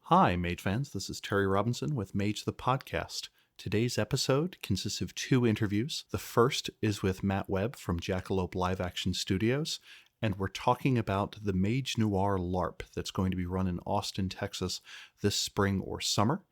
Hi, Mage fans. This is Terry Robinson with Mage the Podcast. Today's episode consists of two interviews. The first is with Matt Webb from Jackalope Live Action Studios, and we're talking about the Mage Noir Larp that's going to be run in Austin, Texas this spring or summer.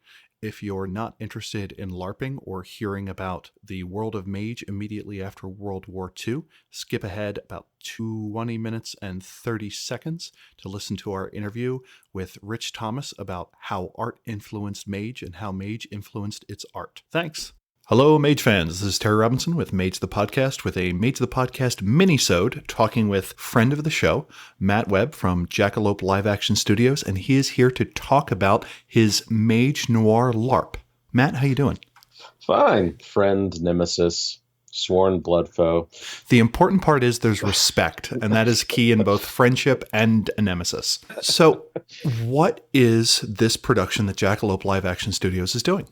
If you're not interested in LARPing or hearing about the world of Mage immediately after World War II, skip ahead about 20 minutes and 30 seconds to listen to our interview with Rich Thomas about how art influenced Mage and how Mage influenced its art. Thanks. Hello, Mage fans. This is Terry Robinson with Mage the Podcast with a Mage the Podcast mini-sode talking with friend of the show, Matt Webb from Jackalope Live Action Studios, and he is here to talk about his Mage Noir LARP. Matt, how you doing? Fine. Friend, nemesis, sworn blood foe. The important part is there's respect, and that is key in both friendship and a nemesis. So what is this production that Jackalope Live Action Studios is doing?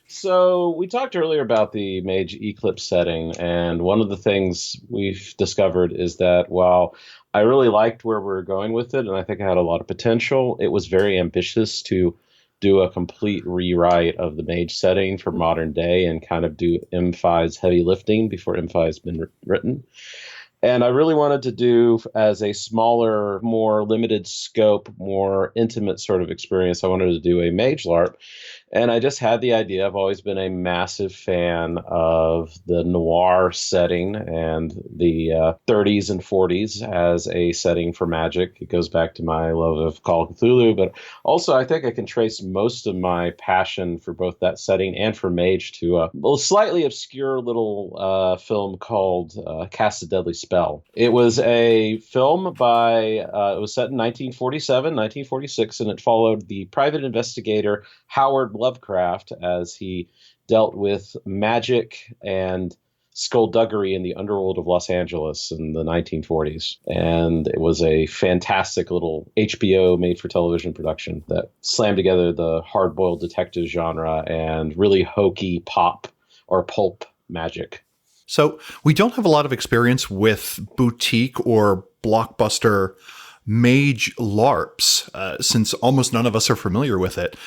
So we talked earlier about the Mage Eclipse setting, and one of the things we've discovered is that while I really liked where we were going with it, and I think it had a lot of potential, it was very ambitious to do a complete rewrite of the Mage setting for modern day and kind of do M5's heavy lifting before M5 has been written. And I really wanted to do, as a smaller, more limited scope, more intimate sort of experience, I wanted to do a Mage LARP. And I just had the idea. I've always been a massive fan of the noir setting and the 30s and 40s as a setting for magic. It goes back to my love of Call of Cthulhu, but also I think I can trace most of my passion for both that setting and for Mage to a slightly obscure little film called Cast a Deadly Spell. It was a film by, it was set in 1947, 1946, and it followed the private investigator Howard Lovecraft as he dealt with magic and skullduggery in the underworld of Los Angeles in the 1940s. And it was a fantastic little HBO made-for-television production that slammed together the hard-boiled detective genre and really hokey pop or pulp magic. So we don't have a lot of experience with boutique or blockbuster Mage LARPs, since almost none of us are familiar with it.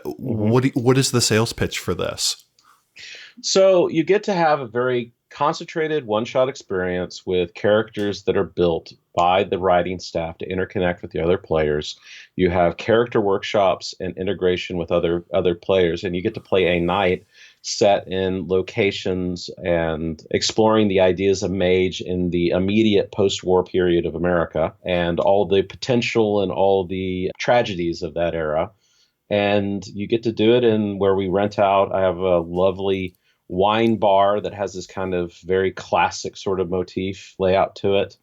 What is the sales pitch for this? So you get to have a very concentrated one-shot experience with characters that are built by the writing staff to interconnect with the other players. You have character workshops and integration with other players, and you get to play a night set in locations and exploring the ideas of Mage in the immediate post-war period of America and all the potential and all the tragedies of that era. And you get to do it in where we rent out. I have a lovely wine bar that has this kind of very classic sort of motif layout to it.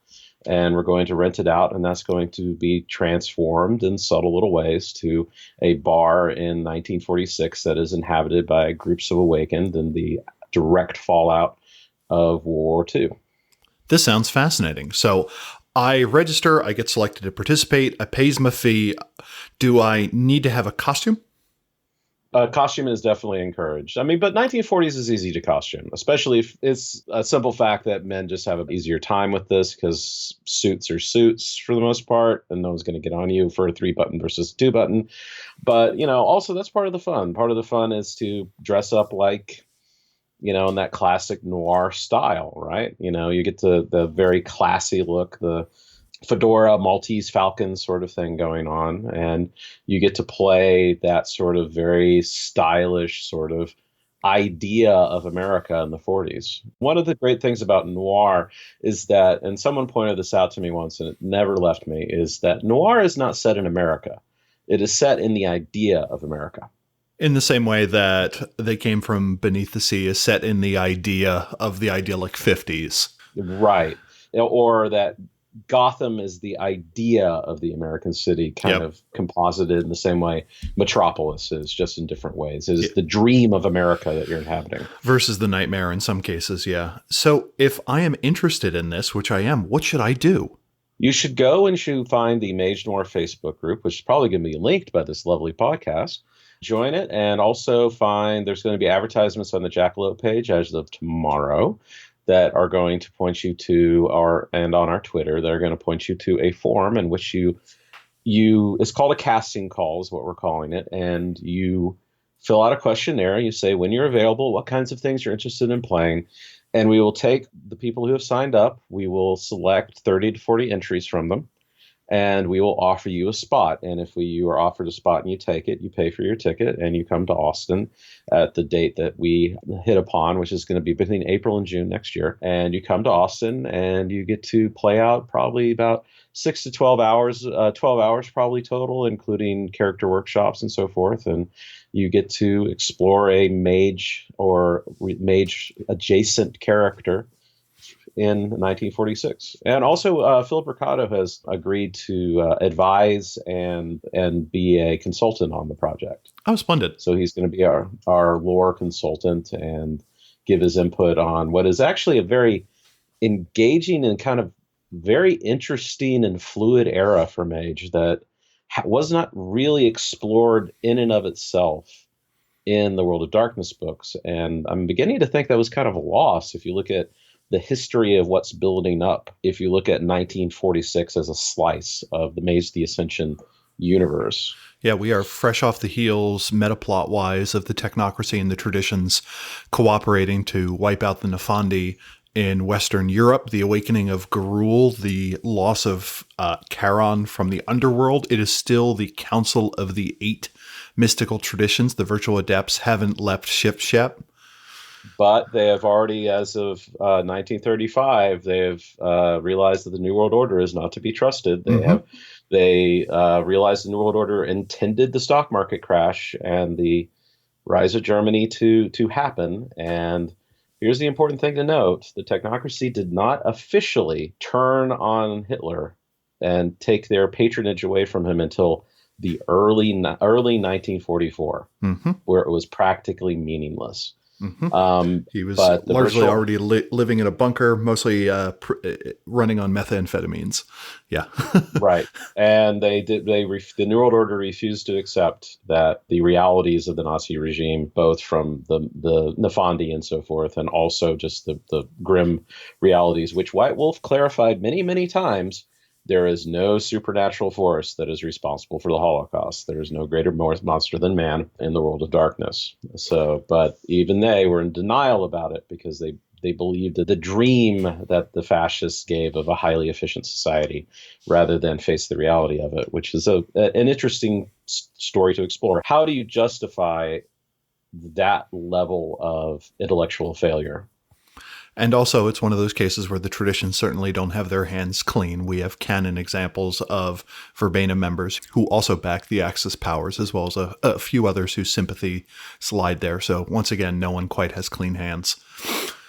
And we're going to rent it out, and that's going to be transformed in subtle little ways to a bar in 1946 that is inhabited by groups of awakened in the direct fallout of World War II. This sounds fascinating. So I register, I get selected to participate, I pays my fee. Do I need to have a costume? Costume is definitely encouraged. I mean, but 1940s is easy to costume, especially if it's a simple fact that men just have an easier time with this because suits are suits for the most part, and no one's going to get on you for a 3-button versus a 2-button. But, also that's part of the fun. Part of the fun is to dress up like, in that classic noir style, right? You get the very classy look, the fedora, Maltese Falcon sort of thing going on. And you get to play that sort of very stylish sort of idea of America in the 40s. One of the great things about noir is that, and someone pointed this out to me once and it never left me, is that noir is not set in America. It is set in the idea of America. In the same way that They Came From Beneath the Sea is set in the idea of the idyllic 50s. Right. Or that Gotham is the idea of the American city, kind of composited in the same way Metropolis is, just in different ways. It is the dream of America that you're inhabiting. Versus the nightmare in some cases, yeah. So if I am interested in this, which I am, what should I do? You should go and find the Mage Noir Facebook group, which is probably going to be linked by this lovely podcast. Join it, and also there's going to be advertisements on the Jackalope page as of tomorrow that are going to point you to and on our Twitter, they're going to point you to a form in which you it's called a casting call is what we're calling it. And you fill out a questionnaire. You say when you're available, what kinds of things you're interested in playing. And we will take the people who have signed up. We will select 30 to 40 entries from them, and we will offer you a spot. And if you are offered a spot and you take it, you pay for your ticket and you come to Austin at the date that we hit upon, which is going to be between April and June next year. And you come to Austin and you get to play out probably about 6 to 12 hours, 12 hours probably total, including character workshops and so forth. And you get to explore a mage or mage adjacent character in 1946. And also, Philip Ricardo has agreed to advise and be a consultant on the project. Oh, splendid. So he's going to be our lore consultant and give his input on what is actually a very engaging and kind of very interesting and fluid era for Mage that was not really explored in and of itself in the World of Darkness books. And I'm beginning to think that was kind of a loss if you look at the history of what's building up. If you look at 1946 as a slice of the Mage the Ascension universe. Yeah, we are fresh off the heels, metaplot-wise, of the technocracy and the traditions cooperating to wipe out the Nefandi in Western Europe, the awakening of Garul, the loss of Charon from the underworld. It is still the Council of the Eight mystical traditions. The virtual adepts haven't left ship. But they have already, as of 1935, they have realized that the New World Order is not to be trusted. They realized the New World Order intended the stock market crash and the rise of Germany to happen. And here's the important thing to note. The technocracy did not officially turn on Hitler and take their patronage away from him until the early 1944, where it was practically meaningless. He was largely already living in a bunker, mostly running on methamphetamines. Yeah. Right. And the New World Order refused to accept that the realities of the Nazi regime, both from the Nefandi and so forth, and also just the grim realities, which White Wolf clarified many, many times. There is no supernatural force that is responsible for the Holocaust. There is no greater monster than man in the world of darkness. So, but even they were in denial about it because they believed that the dream that the fascists gave of a highly efficient society rather than face the reality of it, which is an interesting story to explore. How do you justify that level of intellectual failure? And also, it's one of those cases where the traditions certainly don't have their hands clean. We have canon examples of Verbena members who also back the Axis powers, as well as a few others whose sympathy slide there. So once again, no one quite has clean hands.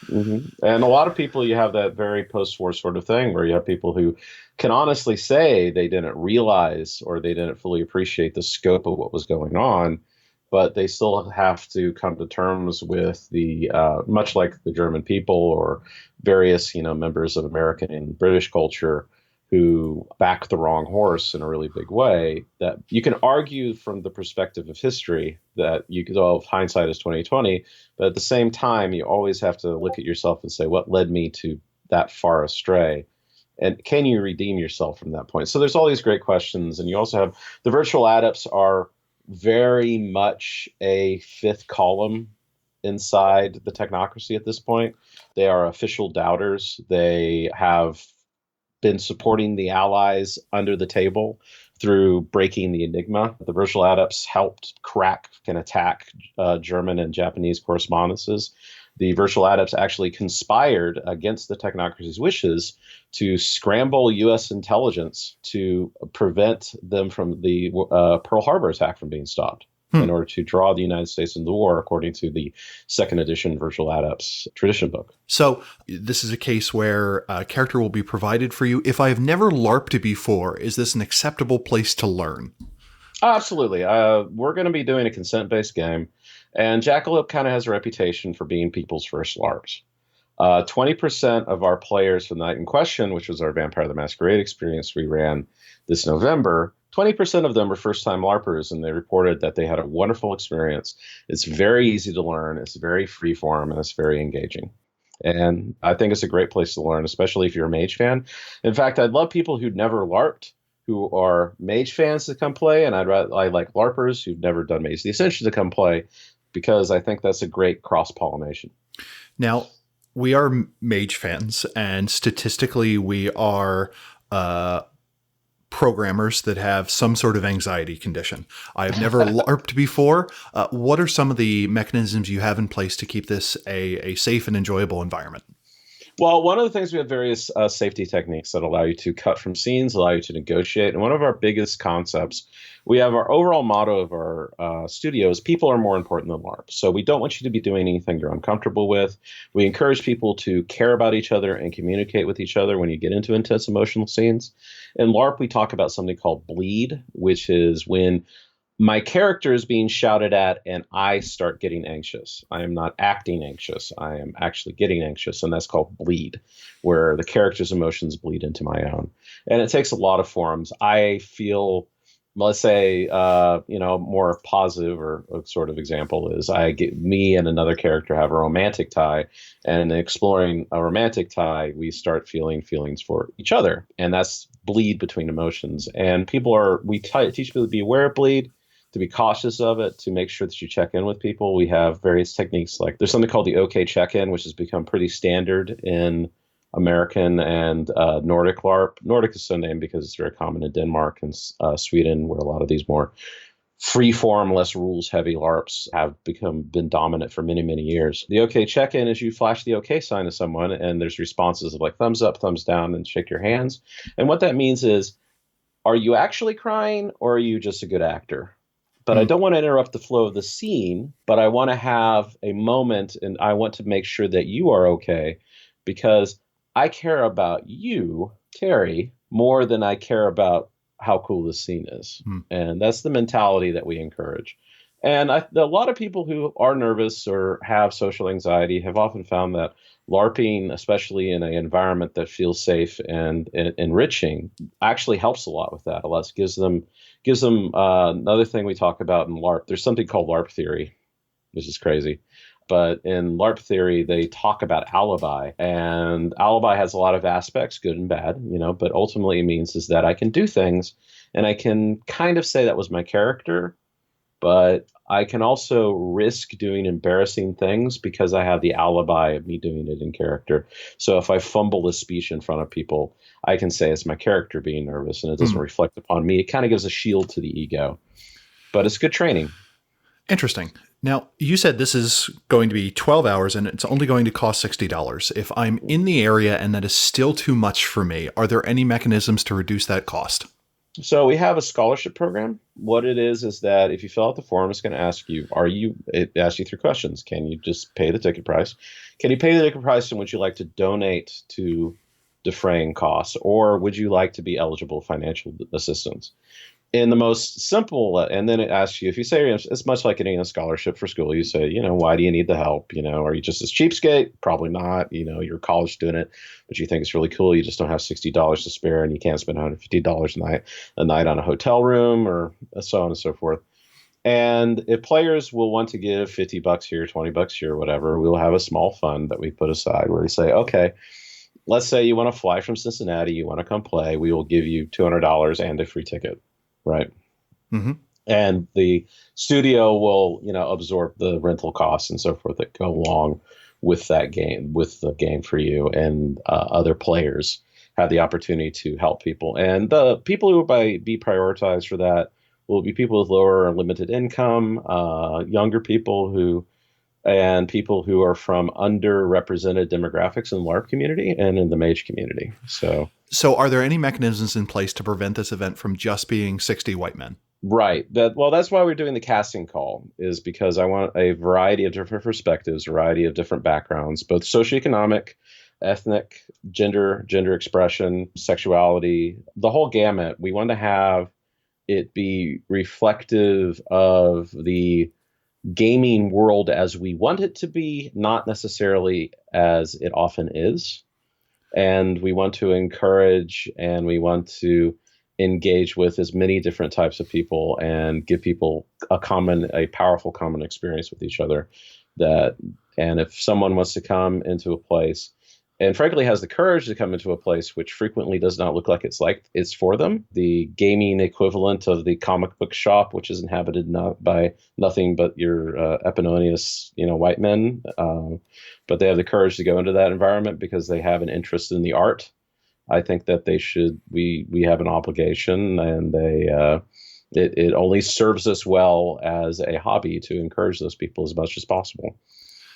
And a lot of people, you have that very post-war sort of thing where you have people who can honestly say they didn't realize or they didn't fully appreciate the scope of what was going on. But they still have to come to terms with the, much like the German people or various, members of American and British culture who back the wrong horse in a really big way, that you can argue from the perspective of history that you could, hindsight is 2020, but at the same time, you always have to look at yourself and say, what led me to that far astray? And can you redeem yourself from that point? So there's all these great questions. And you also have the virtual adepts are very much a fifth column inside the technocracy at this point. They are official doubters. They have been supporting the Allies under the table through breaking the Enigma. The virtual adepts helped crack and attack German and Japanese correspondences. The virtual adepts actually conspired against the technocracy's wishes to scramble U.S. intelligence to prevent them from the Pearl Harbor attack from being stopped in order to draw the United States into the war, according to the second edition Virtual Adepts tradition book. So this is a case where a character will be provided for you. If I have never LARPed before, is this an acceptable place to learn? Absolutely. We're going to be doing a consent-based game. And Jackalope kind of has a reputation for being people's first LARPs. 20% of our players for the night in question, which was our Vampire the Masquerade experience we ran this November, 20% of them were first-time LARPers, and they reported that they had a wonderful experience. It's very easy to learn. It's very free-form, and it's very engaging. And I think it's a great place to learn, especially if you're a Mage fan. In fact, I'd love people who'd never LARPed, who are Mage fans to come play, and I like LARPers who've never done Mage the Ascension to come play, because I think that's a great cross-pollination. Now, we are Mage fans, and statistically, we are programmers that have some sort of anxiety condition. I've never LARPed before. What are some of the mechanisms you have in place to keep this a safe and enjoyable environment? Well, one of the things, we have various safety techniques that allow you to cut from scenes, allow you to negotiate. And one of our biggest concepts, we have our overall motto of our studio is people are more important than LARP. So we don't want you to be doing anything you're uncomfortable with. We encourage people to care about each other and communicate with each other when you get into intense emotional scenes. In LARP, we talk about something called bleed, which is when my character is being shouted at and I start getting anxious. I am not acting anxious. I am actually getting anxious. And that's called bleed, where the character's emotions bleed into my own. And it takes a lot of forms. I feel, let's say, more positive or a sort of example is me and another character have a romantic tie, and in exploring a romantic tie, we start feeling feelings for each other. And that's bleed between emotions. And we teach people to be aware of bleed, to be cautious of it, to make sure that you check in with people. We have various techniques, like there's something called the OK check-in, which has become pretty standard in American and Nordic LARP. Nordic is so named because it's very common in Denmark and Sweden, where a lot of these more free-form, less rules-heavy LARPs have been dominant for many, many years. The OK check-in is you flash the OK sign to someone, and there's responses of like thumbs up, thumbs down, and shake your hands. And what that means is, are you actually crying, or are you just a good actor? But I don't want to interrupt the flow of the scene, but I want to have a moment, and I want to make sure that you are okay, because I care about you, Terry, more than I care about how cool this scene is. And that's the mentality that we encourage. And a lot of people who are nervous or have social anxiety have often found that LARPing, especially in an environment that feels safe and enriching, actually helps a lot with that. Gives them another thing we talk about in LARP. There's something called Larp Theory, which is crazy. But in Larp Theory, they talk about alibi, and alibi has a lot of aspects, good and bad, but ultimately it means is that I can do things and I can kind of say that was my character, but I can also risk doing embarrassing things because I have the alibi of me doing it in character. So if I fumble a speech in front of people, I can say it's my character being nervous and it doesn't reflect upon me. It kind of gives a shield to the ego, but it's good training. Interesting. Now, you said this is going to be 12 hours and it's only going to cost $60. If I'm in the area and that is still too much for me, are there any mechanisms to reduce that cost? So we have a scholarship program. What it is that if you fill out the form, it's going to ask you, it asks you 3 questions. Can you just pay the ticket price? Can you pay the ticket price, and would you like to donate to defraying costs, or would you like to be eligible financial assistance? In the most simple, and then it asks you, if you say it's much like getting a scholarship for school, you say, why do you need the help? Are you just a cheapskate? Probably not. You're a college student, but you think it's really cool. You just don't have $60 to spare, and you can't spend $150 a night on a hotel room, or so on and so forth. And if players will want to give $50 here, $20 here, whatever, we'll have a small fund that we put aside where we say, okay, let's say you want to fly from Cincinnati, you want to come play, we will give you $200 and a free ticket. Right. Mm-hmm. And the studio will, absorb the rental costs and so forth that go along with that game, with the game for you. And other players have the opportunity to help people. And the people who will be prioritized for that will be people with lower or limited income, younger people and people who are from underrepresented demographics in the LARP community and in the Mage community. So are there any mechanisms in place to prevent this event from just being 60 white men? Right. That's why we're doing the casting call, is because I want a variety of different perspectives, a variety of different backgrounds, both socioeconomic, ethnic, gender expression, sexuality, the whole gamut. We want to have it be reflective of the gaming world as we want it to be, not necessarily as it often is. And we want to encourage and we want to engage with as many different types of people and give people a powerful common experience with each other. And if someone wants to come into a place and frankly has the courage to come into a place which frequently does not look like it's for them. The gaming equivalent of the comic book shop, which is inhabited not by nothing but your eponymous, white men. But they have the courage to go into that environment because they have an interest in the art. I think that they should. We have an obligation, and it only serves us well as a hobby to encourage those people as much as possible.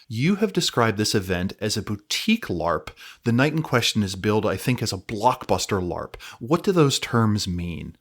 You have described this event as a boutique LARP. The night in question is billed, I think, as a blockbuster LARP. What do those terms mean?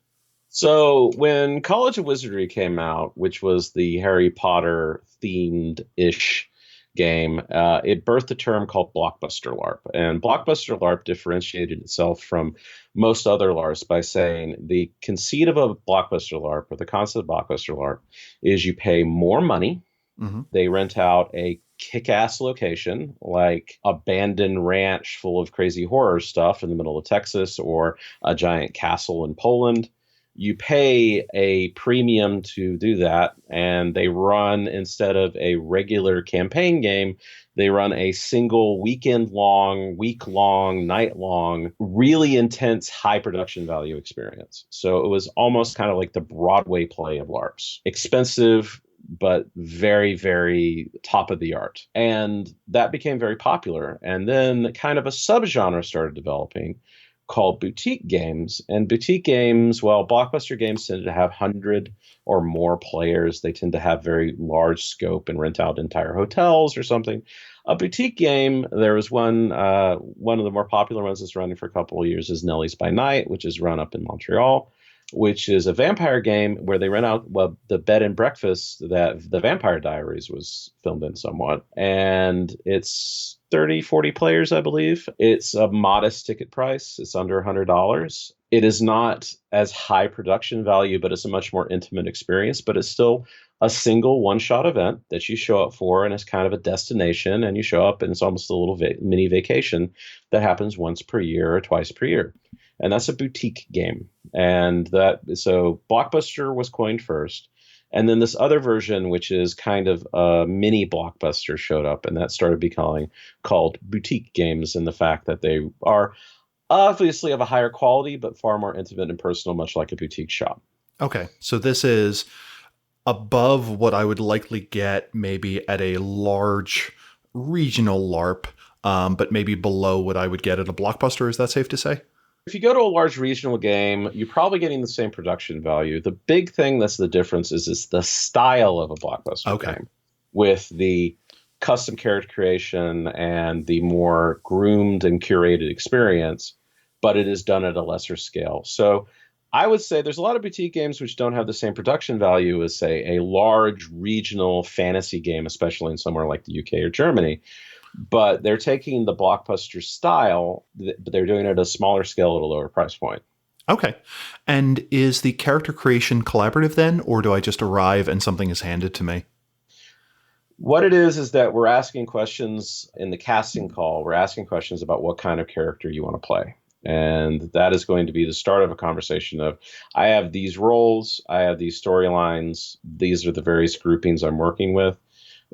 So when College of Wizardry came out, which was the Harry Potter themed-ish game, it birthed a term called blockbuster LARP. And blockbuster LARP differentiated itself from most other LARPs by saying the conceit of a blockbuster LARP, or the concept of blockbuster LARP, is you pay more money. Mm-hmm. They rent out a kick-ass location, like abandoned ranch full of crazy horror stuff in the middle of Texas, or a giant castle in Poland. You pay a premium to do that, and they run, instead of a regular campaign game, they run a single weekend-long, week-long, night-long, really intense high production value experience. So it was almost kind of like the Broadway play of LARPs. Expensive, but very, very top of the art. And that became very popular. And then kind of a subgenre started developing called boutique games. And boutique games, well, blockbuster games tend to have 100 or more players. They tend to have very large scope and rent out entire hotels or something. A boutique game, there was one of the more popular ones that's running for a couple of years is Nelly's by Night, which is run up in Montreal, which is a vampire game where they rent out the bed and breakfast that the Vampire Diaries was filmed in somewhat. And it's 30, 40 players, I believe. It's a modest ticket price. It's under $100. It is not as high production value, but it's a much more intimate experience. But it's still a single one-shot event that you show up for, and it's kind of a destination, and you show up, and it's almost a little mini vacation that happens once per year or twice per year. And that's a boutique game. And so Blockbuster was coined first. And then this other version, which is kind of a mini Blockbuster, showed up. And that started becoming called boutique games, in the fact that they are obviously of a higher quality, but far more intimate and personal, much like a boutique shop. Okay. So this is above what I would likely get maybe at a large regional LARP, but maybe below what I would get at a Blockbuster. Is that safe to say? If you go to a large regional game, you're probably getting the same production value. The big thing that's the difference is the style of a Blockbuster game, with the custom character creation and the more groomed and curated experience, but it is done at a lesser scale. So I would say there's a lot of boutique games which don't have the same production value as, say, a large regional fantasy game, especially in somewhere like the UK or Germany. But they're taking the Blockbuster style, but they're doing it at a smaller scale at a lower price point. Okay. And is the character creation collaborative then, or do I just arrive and something is handed to me? What it is that we're asking questions in the casting call. We're asking questions about what kind of character you want to play. And that is going to be the start of a conversation of, I have these roles, I have these storylines, these are the various groupings I'm working with.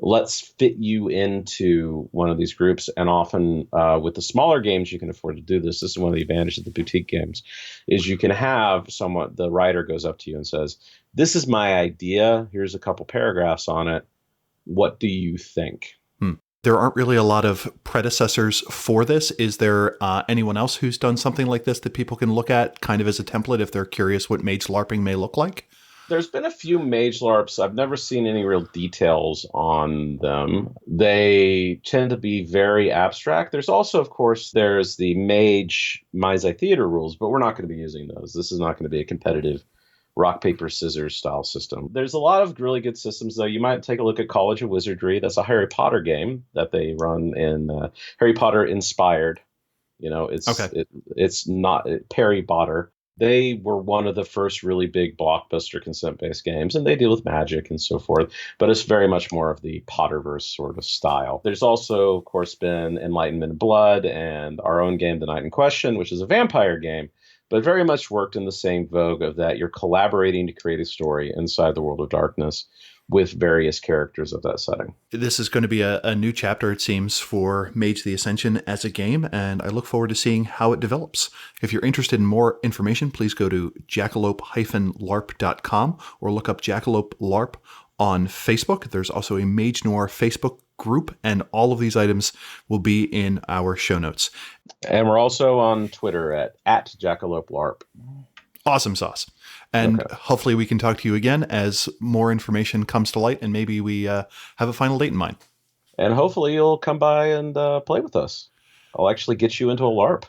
Let's fit you into one of these groups. And often with the smaller games, you can afford to do this. This is one of the advantages of the boutique games, is you can have the writer goes up to you and says, this is my idea. Here's a couple paragraphs on it. What do you think? There aren't really a lot of predecessors for this. Is there anyone else who's done something like this that people can look at kind of as a template if they're curious what Mage LARPing may look like? There's been a few Mage LARPs. I've never seen any real details on them. They tend to be very abstract. There's also, of course, there's the Mage Theater rules, but we're not going to be using those. This is not going to be a competitive rock, paper, scissors style system. There's a lot of really good systems, though. You might take a look at College of Wizardry. That's a Harry Potter game that they run in Harry Potter inspired. It's not Perry Potter. They were one of the first really big blockbuster consent-based games, and they deal with magic and so forth, but it's very much more of the Potterverse sort of style. There's also, of course, been Enlightenment Blood and our own game, The Night in Question, which is a vampire game, but very much worked in the same vogue of that you're collaborating to create a story inside the world of darkness, with various characters of that setting. This is going to be a new chapter, it seems, for Mage the Ascension as a game, and I look forward to seeing how it develops. If you're interested in more information, please go to jackalope-larp.com or look up Jackalope LARP on Facebook. There's also a Mage Noir Facebook group, and all of these items will be in our show notes. And we're also on Twitter at Jackalope LARP. Awesome sauce. And hopefully we can talk to you again as more information comes to light, and maybe we have a final date in mind. And hopefully you'll come by and play with us. I'll actually get you into a LARP.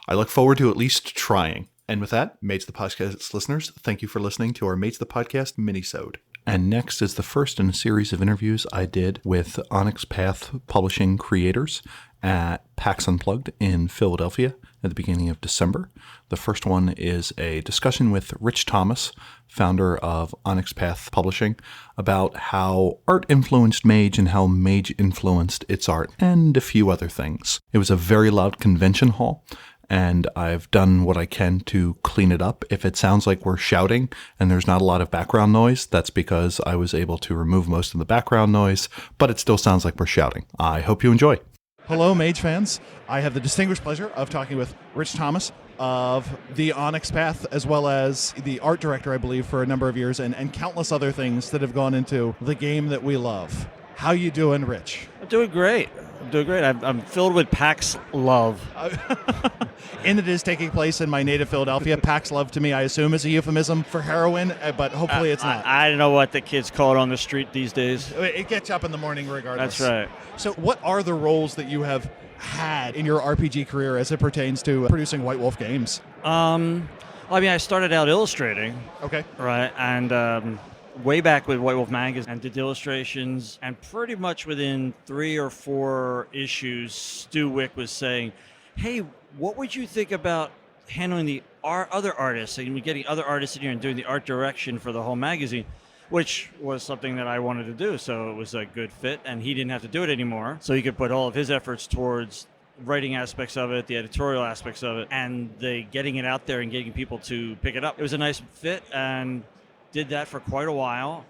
I look forward to at least trying. And with that, Mage the Podcast listeners, thank you for listening to our Mage the Podcast minisode. And next is the first in a series of interviews I did with Onyx Path Publishing creators at PAX Unplugged in Philadelphia at the beginning of December. The first one is a discussion with Rich Thomas, founder of Onyx Path Publishing, about how art influenced Mage and how Mage influenced its art, and a few other things. It was a very loud convention hall, and I've done what I can to clean it up. If it sounds like we're shouting and there's not a lot of background noise, that's because I was able to remove most of the background noise, but it still sounds like we're shouting. I hope you enjoy. Hello, Mage fans. I have the distinguished pleasure of talking with Rich Thomas of the Onyx Path, as well as the art director, I believe, for a number of years, and countless other things that have gone into the game that we love. How you doing, Rich? I'm doing great. I'm filled with PAX love. And it is taking place in my native Philadelphia. PAX love, to me, I assume, is a euphemism for heroin, but hopefully it's not. I don't know what the kids call it on the street these days. It gets you up in the morning regardless. That's right. So what are the roles that you have had in your RPG career as it pertains to producing White Wolf games? I started out illustrating. Okay. Right, and way back with White Wolf magazine, and did illustrations, and pretty much within 3 or 4 issues, Stu Wick was saying, hey, what would you think about handling the other artists, and getting other artists in here and doing the art direction for the whole magazine, which was something that I wanted to do, so it was a good fit, and he didn't have to do it anymore, so he could put all of his efforts towards writing aspects of it, the editorial aspects of it, and the getting it out there and getting people to pick it up. It was a nice fit, and did that for quite a while.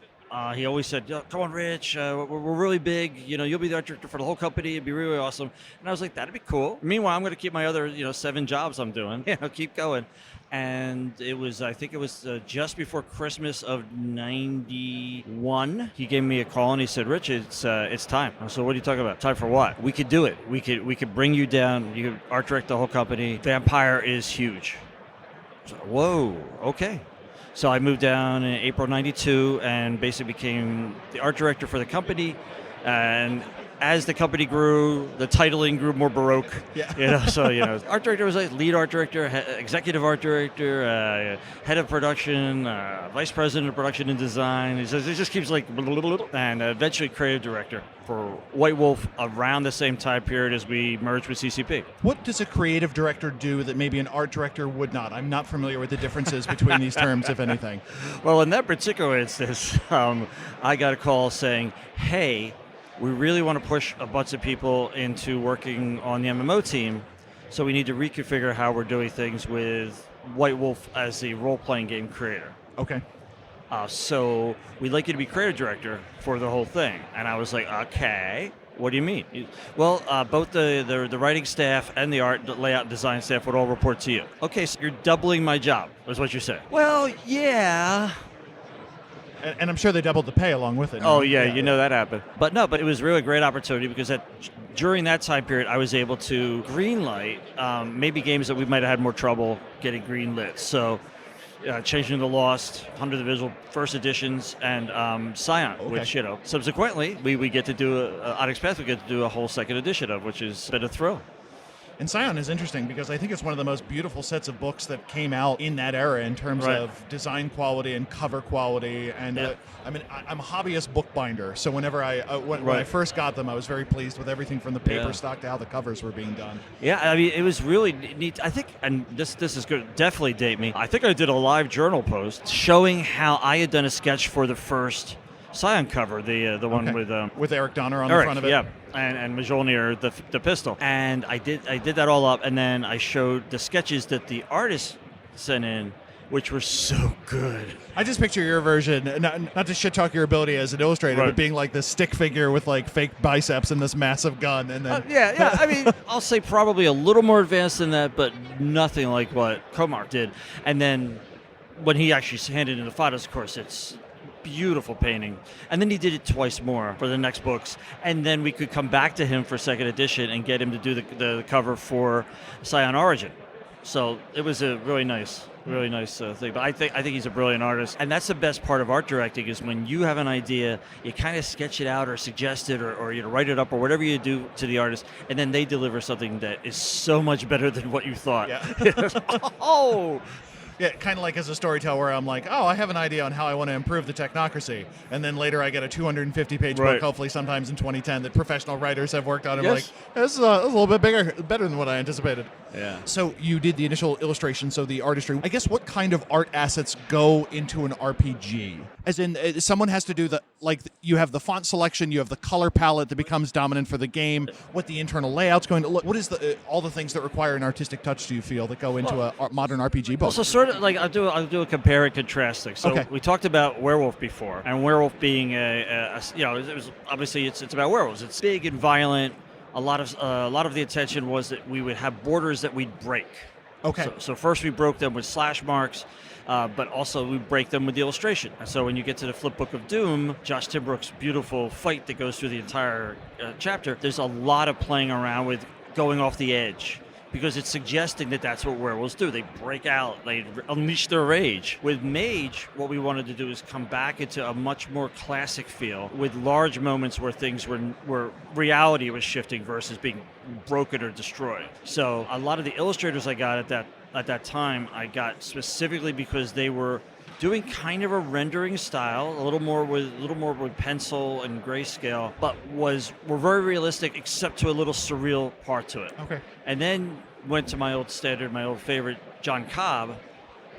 He always said, come on, Rich, we're really big. You'll be the art director for the whole company. It'd be really awesome. And I was like, that'd be cool. Meanwhile, I'm going to keep my other, 7 jobs I'm doing. Keep going. And I think it was just before Christmas of '91. He gave me a call and he said, Rich, it's time. I said, what are you talking about? Time for what? We could do it. We could bring you down. You could art direct the whole company. Vampire is huge. So, whoa, okay. So I moved down in April '92 and basically became the art director for the company. And as the company grew, the titling grew more baroque. Yeah. Art director was like lead art director, executive art director, head of production, vice president of production and design. It just keeps like, and eventually creative director for White Wolf around the same time period as we merged with CCP. What does a creative director do that maybe an art director would not? I'm not familiar with the differences between these terms, if anything. Well, in that particular instance, I got a call saying, hey, we really want to push a bunch of people into working on the MMO team, so we need to reconfigure how we're doing things with White Wolf as the role-playing game creator. Okay. So we'd like you to be creative director for the whole thing. And I was like, okay, what do you mean? Well, both the writing staff and the art, the layout and design staff would all report to you. Okay, so you're doubling my job, is what you're saying. Well, yeah. And I'm sure they doubled the pay along with it. Oh, yeah, that happened. But it was really a great opportunity because during that time period, I was able to greenlight maybe games that we might have had more trouble getting greenlit. So Changing the Lost, Under the Visual first editions, and Scion, which, subsequently, we get to do, Onyx Path, we get to do a whole second edition of, which is a bit of thrill. And Scion is interesting because I think it's one of the most beautiful sets of books that came out in that era in terms of design quality and cover quality. And I'm a hobbyist bookbinder, so whenever when I first got them, I was very pleased with everything from the paper stock to how the covers were being done. Yeah, I mean, it was really neat. I think, and this is good, definitely date me. I think I did a live journal post showing how I had done a sketch for the first Scion cover, the one with Eric Donner on the front of it. Yeah, and Mjolnir, the pistol. And I did that all up, and then I showed the sketches that the artist sent in, which were so good. I just picture your version, not to shit talk your ability as an illustrator, Right. but being like this stick figure with like fake biceps and this massive gun, and then Yeah. I mean, I'll say probably a little more advanced than that, but nothing like what Cobb did. And then when he actually handed in the photos, of course, it's beautiful painting. And then he did it twice more for the next books. And then we could come back to him for second edition and get him to do the cover for Scion Origin. So it was a really nice thing. But I think he's a brilliant artist. And that's the best part of art directing is when you have an idea, you kind of sketch it out or suggest it or you know, write it up or whatever you do to the artist, and then they deliver something that is so much better than what you thought. Yeah. Oh! Yeah, kind of like as a storyteller where I'm like, oh, I have an idea on how I want to improve the technocracy. And then later I get a 250-page Right. book, hopefully sometimes in 2010, that professional writers have worked on. And Yes. like, this is a little bit better than what I anticipated. Yeah. So you did the initial illustration, so the artistry. I guess what kind of art assets go into an RPG? As in, someone has to do you have the font selection, you have the color palette that becomes dominant for the game, what the internal layout's going to look. What is all the things that require an artistic touch, do you feel, that go into a modern RPG book? Also, sort of like I'll do a compare and contrast thing. So Okay. we talked about werewolf before, and werewolf being it was obviously it's about werewolves. It's big and violent. A lot of the intention was that we would have borders that we'd break. Okay. So first we broke them with slash marks, but also we break them with the illustration. And so when you get to the Flip Book of Doom, Josh Timbrook's beautiful fight that goes through the entire chapter, there's a lot of playing around with going off the edge. Because it's suggesting that that's what werewolves do. They break out, they unleash their rage. With Mage, what we wanted to do is come back into a much more classic feel with large moments where things where reality was shifting versus being broken or destroyed. So a lot of the illustrators I got at that time, I got specifically because they were doing kind of a rendering style, a little more with pencil and grayscale, but were very realistic except to a little surreal part to it. Okay. And then went to my old favorite, John Cobb,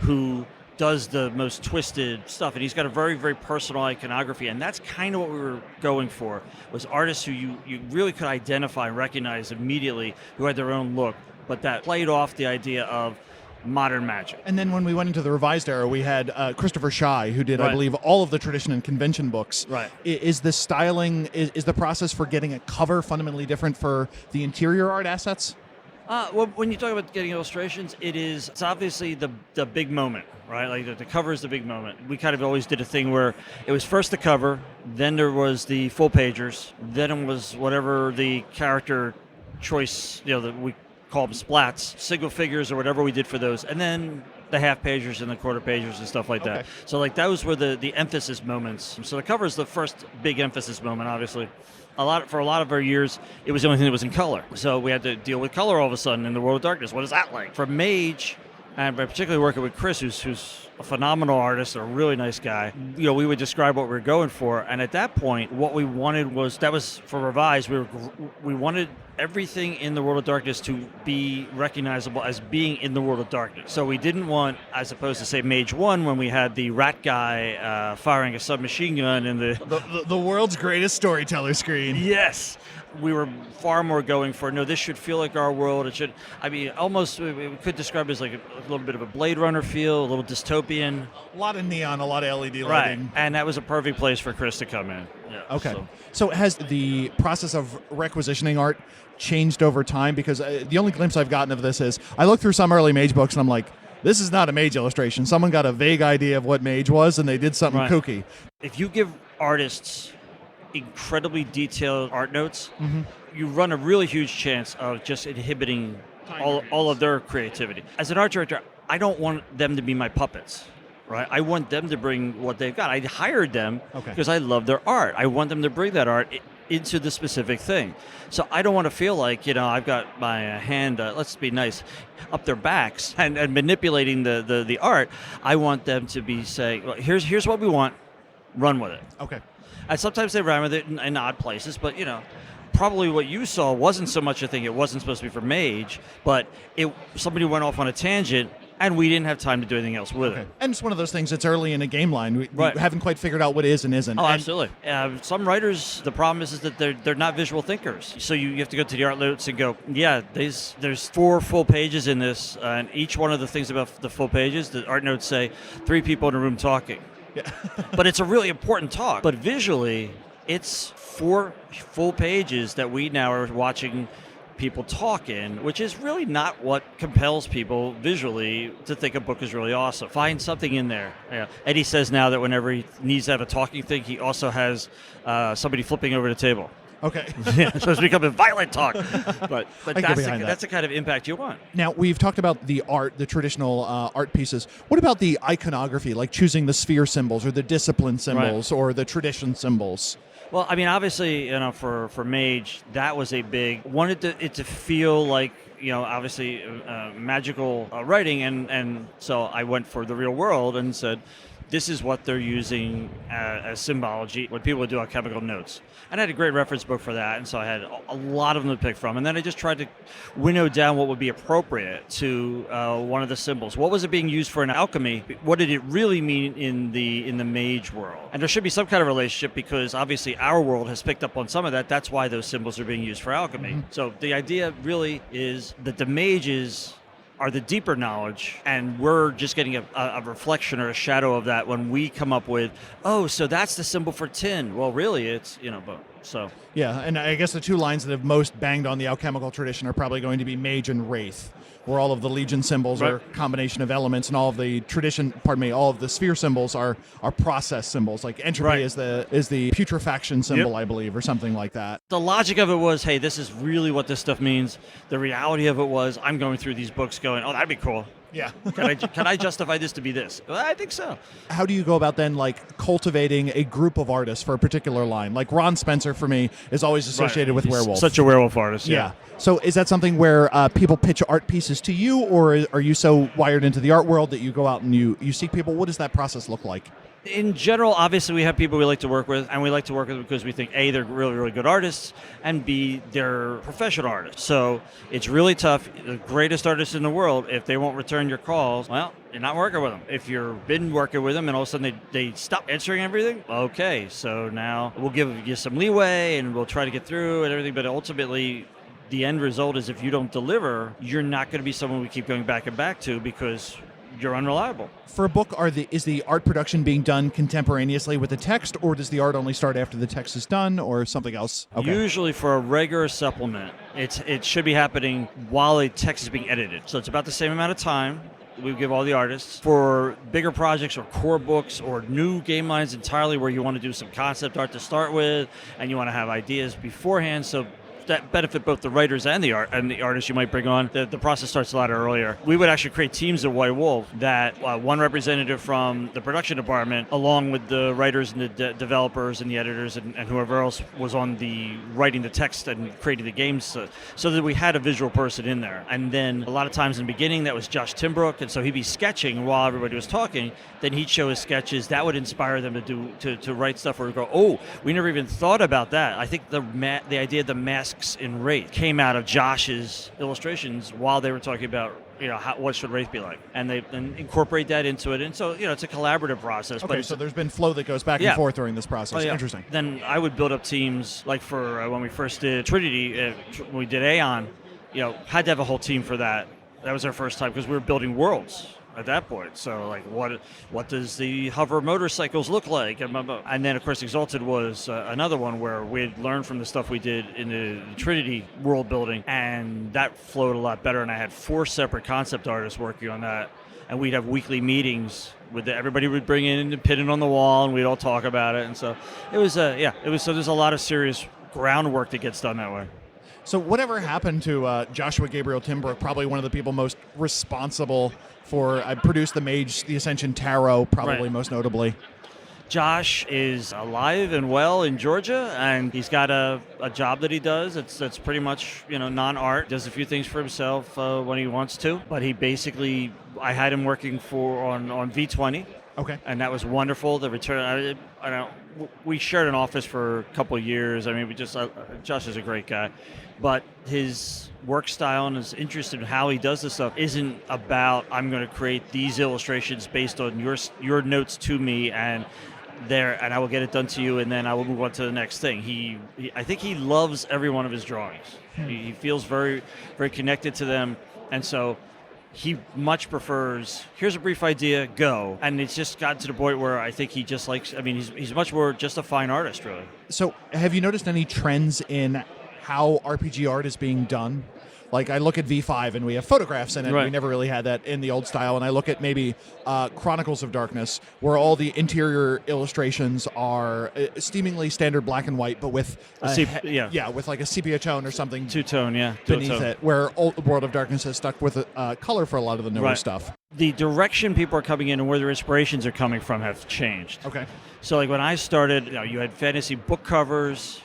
who does the most twisted stuff, and he's got a very, very personal iconography, and that's kind of what we were going for, was artists who you really could identify and recognize immediately, who had their own look, but that played off the idea of modern magic. And then when we went into the revised era, we had Christopher Schei, who did, I Right. believe, all of the tradition and convention books. Right. Is the styling, is the process for getting a cover fundamentally different for the interior art assets? Well, when you talk about getting illustrations, it's obviously the big moment, right? Like the cover is the big moment. We kind of always did a thing where it was first the cover, then there was the full pagers, then it was whatever the character choice, that we call them splats, single figures or whatever we did for those, and then the half pagers and the quarter pagers and stuff like that. Okay. So like those were the emphasis moments. So the cover is the first big emphasis moment, obviously. For a lot of our years, it was the only thing that was in color. So we had to deal with color all of a sudden in the World of Darkness. What is that like? For Mage, and particularly working with Chris, who's a phenomenal artist, a really nice guy, we would describe what we were going for. And at that point, what we wanted was for Revise, we wanted everything in the World of Darkness to be recognizable as being in the World of Darkness. So we didn't want, as opposed to, say, Mage 1, when we had the rat guy firing a submachine gun in The world's greatest storyteller screen. Yes. We were far more going for, no, this should feel like our world. It should, almost, we could describe it as like a little bit of a Blade Runner feel, a little dystopian. A lot of neon, a lot of LED Right. lighting. And that was a perfect place for Chris to come in. Yeah. Okay. So has the process of requisitioning art changed over time? Because the only glimpse I've gotten of this is I look through some early Mage books and I'm like, this is not a Mage illustration. Someone got a vague idea of what Mage was and they did something Right. kooky. If you give artists incredibly detailed art notes, you run a really huge chance of just inhibiting all of their creativity. As an art director, I don't want them to be my puppets, right? I want them to bring what they've got. I hired them because I love their art. I want them to bring that art into the specific thing. So I don't want to feel like, I've got my hand, let's be nice, up their backs and manipulating the art. I want them to be saying, well, here's what we want, run with it. Okay. And sometimes they run with it in odd places, but probably what you saw wasn't so much a thing. It wasn't supposed to be for Mage, but somebody went off on a tangent, and we didn't have time to do anything else with it. And it's one of those things that's early in a game line. We Right. haven't quite figured out what is and isn't. Oh, And- absolutely. Some writers, the problem is that they're not visual thinkers. So you have to go to the art notes and go, yeah, there's 4 full pages in this, and each one of the things about the full pages, the art notes say 3 people in a room talking. Yeah. But it's a really important talk. But visually, it's 4 full pages that we now are watching people talk in, which is really not what compels people visually to think a book is really awesome. Find something in there. Yeah. Eddie says now that whenever he needs to have a talking thing, he also has somebody flipping over the table. Okay. Yeah, so it's become a violent talk. But I can get behind that. that's the kind of impact you want. Now, we've talked about the art, the traditional art pieces. What about the iconography, like choosing the sphere symbols or the discipline symbols or the tradition symbols? Well, I mean, obviously, for Mage, that was a big, wanted it to feel like, obviously magical writing, and so I went for the real world and said, this is what they're using as symbology when people would do alchemical notes. And I had a great reference book for that, and so I had a lot of them to pick from. And then I just tried to winnow down what would be appropriate to one of the symbols. What was it being used for in alchemy? What did it really mean in the mage world? And there should be some kind of relationship, because obviously our world has picked up on some of that. That's why those symbols are being used for alchemy. Mm-hmm. So the idea really is that the mages are the deeper knowledge, and we're just getting a reflection or a shadow of that when we come up with, oh, so that's the symbol for tin. Well, really, it's, but so. Yeah, and I guess the 2 lines that have most banged on the alchemical tradition are probably going to be Mage and Wraith, where all of the Legion symbols are a combination of elements, and all of the all of the sphere symbols are process symbols. Like entropy is the putrefaction symbol, I believe, or something like that. The logic of it was, hey, this is really what this stuff means. The reality of it was, I'm going through these books going, oh, that'd be cool. Yeah. Can I justify this to be this? Well, I think so. How do you go about then, like, cultivating a group of artists for a particular line? Like Ron Spencer, for me, is always associated with werewolf. Such a werewolf artist. Yeah. So is that something where people pitch art pieces to you, or are you so wired into the art world that you go out and you seek people? What does that process look like? In general, obviously, we have people we like to work with, and we like to work with them because we think, A, they're really, really good artists, and B, they're professional artists. So it's really tough. The greatest artists in the world, if they won't return your calls, well, you're not working with them. If you've been working with them and all of a sudden they stop answering everything, okay, so now we'll give you some leeway and we'll try to get through and everything, but ultimately, the end result is if you don't deliver, you're not going to be someone we keep going back and back to because you're unreliable. For a book, is the art production being done contemporaneously with the text, or does the art only start after the text is done, or something else? Okay. Usually for a regular supplement, it should be happening while the text is being edited. So it's about the same amount of time we give all the artists. For bigger projects or core books or new game lines entirely where you want to do some concept art to start with and you want to have ideas beforehand, so that benefit both the writers and the artists you might bring on. The process starts a lot earlier. We would actually create teams at White Wolf that one representative from the production department, along with the writers and the developers and the editors and whoever else was on the writing the text and creating the games, so that we had a visual person in there. And then a lot of times in the beginning, that was Josh Timbrook, and so he'd be sketching while everybody was talking. Then he'd show his sketches. That would inspire them to write stuff where we go, oh, we never even thought about that. I think the idea of the masks in Wraith came out of Josh's illustrations while they were talking about what should Wraith be like, and they then incorporate that into it, and so it's a collaborative process. Okay, so there's been flow that goes back and forth during this process. Oh, yeah. Interesting. Then I would build up teams like for when we first did Trinity, when we did Aeon, had to have a whole team for that. That was our first time because we were building worlds at that point. So like what does the hover motorcycles look like? And then of course Exalted was another one where we had learned from the stuff we did in the Trinity world building, and that flowed a lot better, and I had 4 separate concept artists working on that, and we'd have weekly meetings with everybody would bring in and pin it on the wall, and we'd all talk about it. And so it was so there's a lot of serious groundwork that gets done that way. So whatever happened to Joshua Gabriel Timbrook, probably one of the people most responsible for produced the Mage, the Ascension Tarot, probably most notably. Josh is alive and well in Georgia, and he's got a job that he does. That's pretty much non-art. Does a few things for himself when he wants to, but he basically, I had him working on V20. Okay. And that was wonderful. The return, we shared an office for a couple of years. I mean, Josh is a great guy, but his work style and his interest in how he does this stuff isn't about, I'm going to create these illustrations based on your notes to me and I will get it done to you, and then I will move on to the next thing. I think he loves every one of his drawings. He feels very, very connected to them, and so he much prefers, here's a brief idea, go. And it's just gotten to the point where I think he just likes, I mean, he's much more just a fine artist, really. So have you noticed any trends in how RPG art is being done? Like, I look at V5 and we have photographs in it. Right. We never really had that in the old style. And I look at maybe Chronicles of Darkness, where all the interior illustrations are steamingly standard black and white, but with with like a sepia tone or something. Two-tone, yeah. Beneath it, where World of Darkness has stuck with color for a lot of the newer stuff. The direction people are coming in and where their inspirations are coming from have changed. Okay. So like when I started, you had fantasy book covers,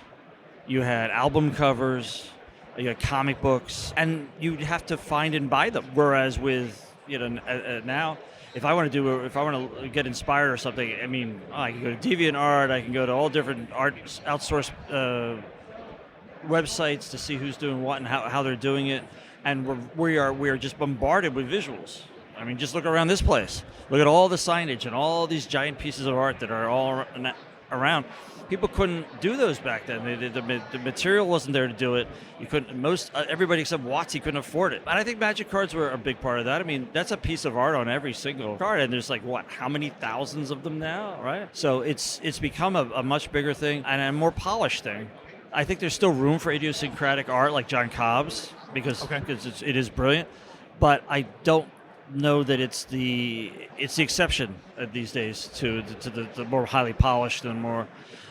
you had album covers, you had comic books, and you'd have to find and buy them. Whereas with now, if I want to get inspired or something, I mean, I can go to DeviantArt, I can go to all different art outsourced websites to see who's doing what and how they're doing it, and we are just bombarded with visuals. I mean, just look around this place. Look at all the signage and all these giant pieces of art that are all around. People couldn't do those back then. The material wasn't there to do it. You couldn't. Everybody except WotC couldn't afford it. And I think Magic cards were a big part of that. I mean, that's a piece of art on every single card, and there's like how many thousands of them now, right? So it's become a much bigger thing and a more polished thing. I think there's still room for idiosyncratic art like John Cobb's because it is brilliant, but I don't know that it's the exception these days to the more highly polished and more.